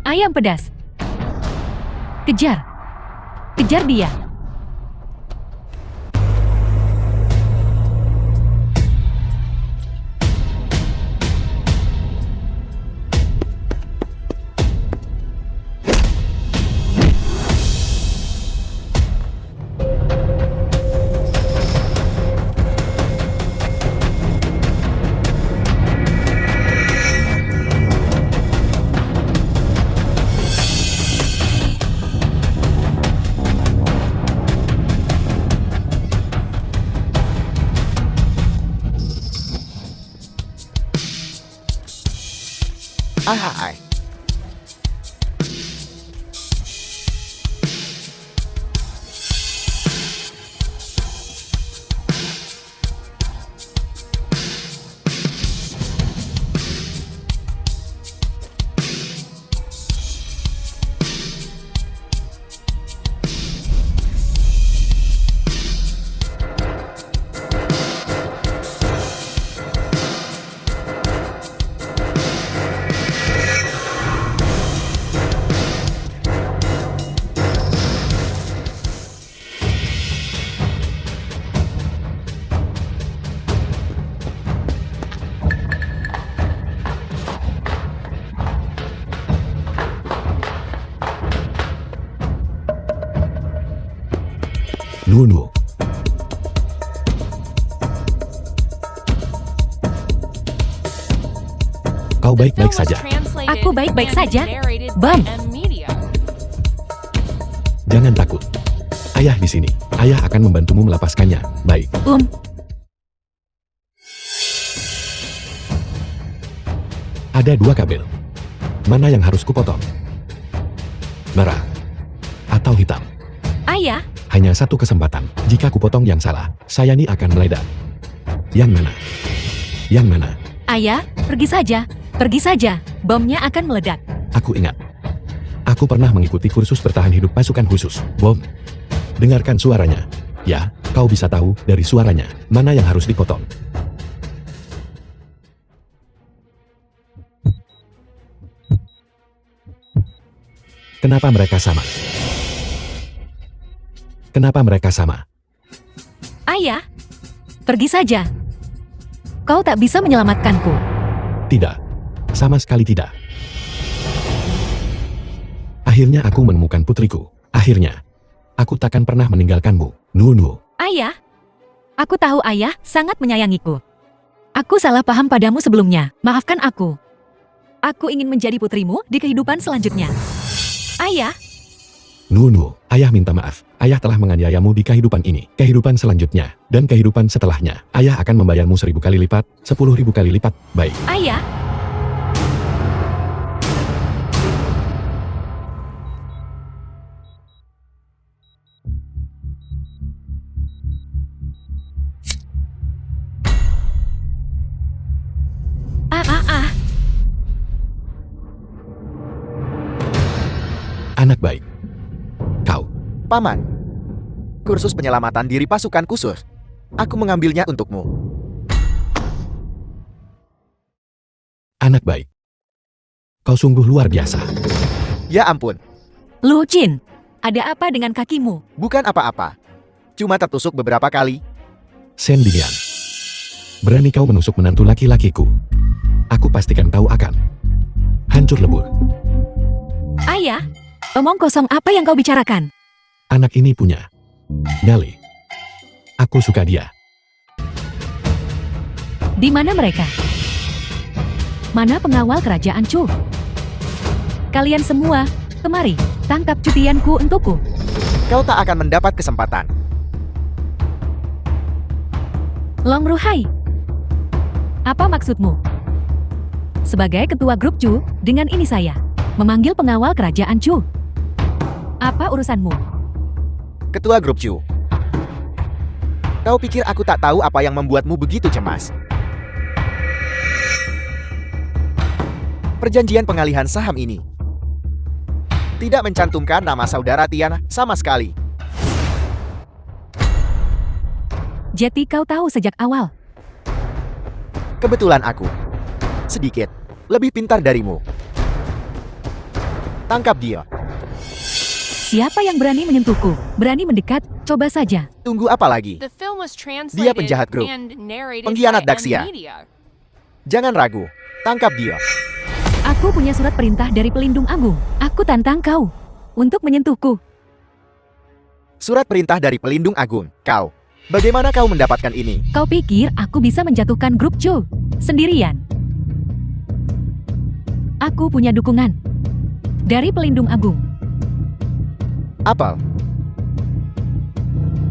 Ayam pedas. Kejar. Kejar dia. Ahai. Nuonu. Kau The baik-baik film was saja. translated Aku baik-baik and saja. narrated Bam. by M-Media. Jangan takut. Ayah di sini. Ayah akan membantumu melepaskannya. Baik. Ada dua kabel. Mana yang harus kupotong? Merah atau hitam? Ayah, Hanya satu kesempatan. Jika kupotong yang salah, Sayani akan meledak. Yang mana? Yang mana? ayah, pergi saja. Pergi saja, bomnya akan meledak. Aku ingat. Aku pernah mengikuti kursus bertahan hidup pasukan khusus. Bom. Dengarkan suaranya. Ya, kau bisa tahu dari suaranya mana yang harus dipotong. Kenapa mereka sama? Kenapa mereka sama? Ayah, pergi saja. Kau tak bisa menyelamatkanku. Tidak. Sama sekali tidak. Akhirnya aku menemukan putriku. Akhirnya. Aku takkan pernah meninggalkanmu. Nunu. Ayah, aku tahu ayah sangat menyayangiku. Aku salah paham padamu sebelumnya. Maafkan aku. Aku ingin menjadi putrimu di kehidupan selanjutnya. Ayah, Nunu. Ayah minta maaf. Ayah telah menganiayamu di kehidupan ini, kehidupan selanjutnya, dan kehidupan setelahnya. Ayah akan membayarmu 1000 kali lipat, 10.000 kali lipat. Baik. ayah. Ah. Anak baik. Kau. Paman. Kursus penyelamatan diri pasukan khusus. Aku mengambilnya untukmu. Anak baik. Kau sungguh luar biasa. Ya ampun, Lu Jin, ada apa dengan kakimu? bukan apa-apa. Cuma tertusuk beberapa kali. Sen Binian. Berani kau menusuk menantu laki-lakiku. Aku pastikan kau akan hancur lebur. Ayah, omong kosong apa yang kau bicarakan? Anak ini punya nyali. Aku suka dia. Di mana mereka? Mana pengawal kerajaan Chu? Kalian semua, kemari, tangkap cutianku untukku. Kau tak akan mendapat kesempatan. Long Ruhai. Apa maksudmu? Sebagai ketua grup Chu, dengan ini saya memanggil pengawal kerajaan Chu. Apa urusanmu? Ketua grup Chu. Kau pikir aku tak tahu apa yang membuatmu begitu cemas? Perjanjian pengalihan saham ini tidak mencantumkan nama saudara Tiana sama sekali. Jadi kau tahu sejak awal. Kebetulan aku sedikit lebih pintar darimu. Tangkap dia. Siapa yang berani menyentuhku? Berani mendekat? Coba saja. Tunggu apa lagi? The film was translated penjahat grup. and narrated Pengkhianat by Daxia. Media. Jangan ragu. Tangkap dia. Aku punya surat perintah dari Pelindung Agung. Aku tantang kau untuk menyentuhku. Surat perintah dari Pelindung Agung. Kau. Bagaimana kau mendapatkan ini? Kau pikir aku bisa menjatuhkan grup Chu sendirian? Aku punya dukungan dari Pelindung Agung. Apel.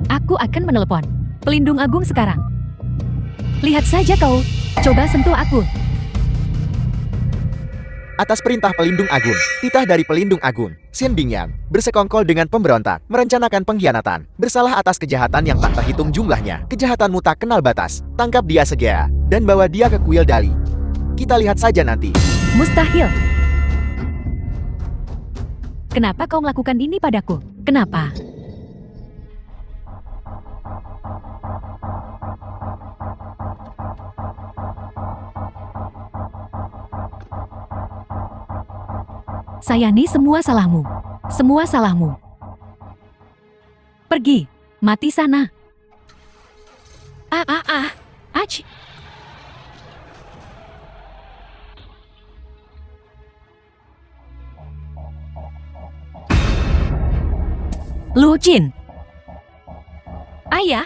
Aku akan menelepon Pelindung Agung sekarang. Lihat saja kau. Coba sentuh aku. Atas perintah Pelindung Agung, titah dari Pelindung Agung, Xin Bingyan, bersekongkol dengan pemberontak, merencanakan pengkhianatan, bersalah atas kejahatan yang tak terhitung jumlahnya. Kejahatanmu tak kenal batas. Tangkap dia segera, dan bawa dia ke kuil Dali. Kita lihat saja nanti. Mustahil. Kenapa kau melakukan ini padaku? Kenapa? Sayani, semua salahmu. Semua salahmu. Pergi. Mati sana. Ach. Lu Jin. Ayah.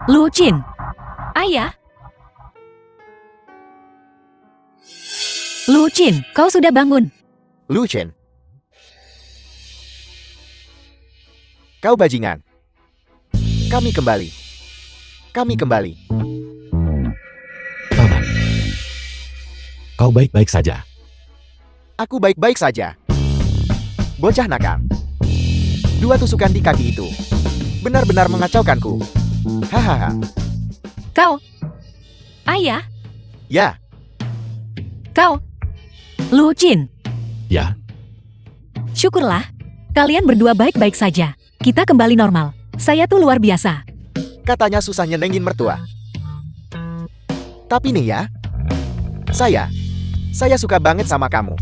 Lu Jin. Ayah. Lu Jin, kau sudah bangun. Lu Chen. Kau bajingan. Kami kembali. Kami kembali. Paman. Kau baik-baik saja. Aku baik-baik saja. Bocah nakal. Dua tusukan di kaki itu benar-benar mengacaukanku. Hahaha. Kau. Ayah, Ya, kau. Lu Jin, Ya, syukurlah. Kalian berdua baik-baik saja. Kita kembali normal. Saya tuh luar biasa. katanya susah nyenengin mertua. Tapi nih ya, saya suka banget sama kamu.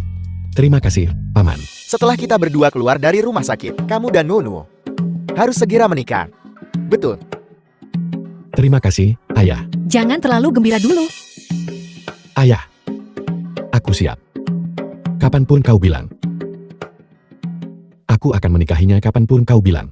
terima kasih, Paman. Setelah kita berdua keluar dari rumah sakit, kamu dan Nunuo harus segera menikah. Betul. Terima kasih, Ayah. Jangan terlalu gembira dulu. Ayah, aku siap. Kapanpun kau bilang. Aku akan menikahinya kapanpun kau bilang.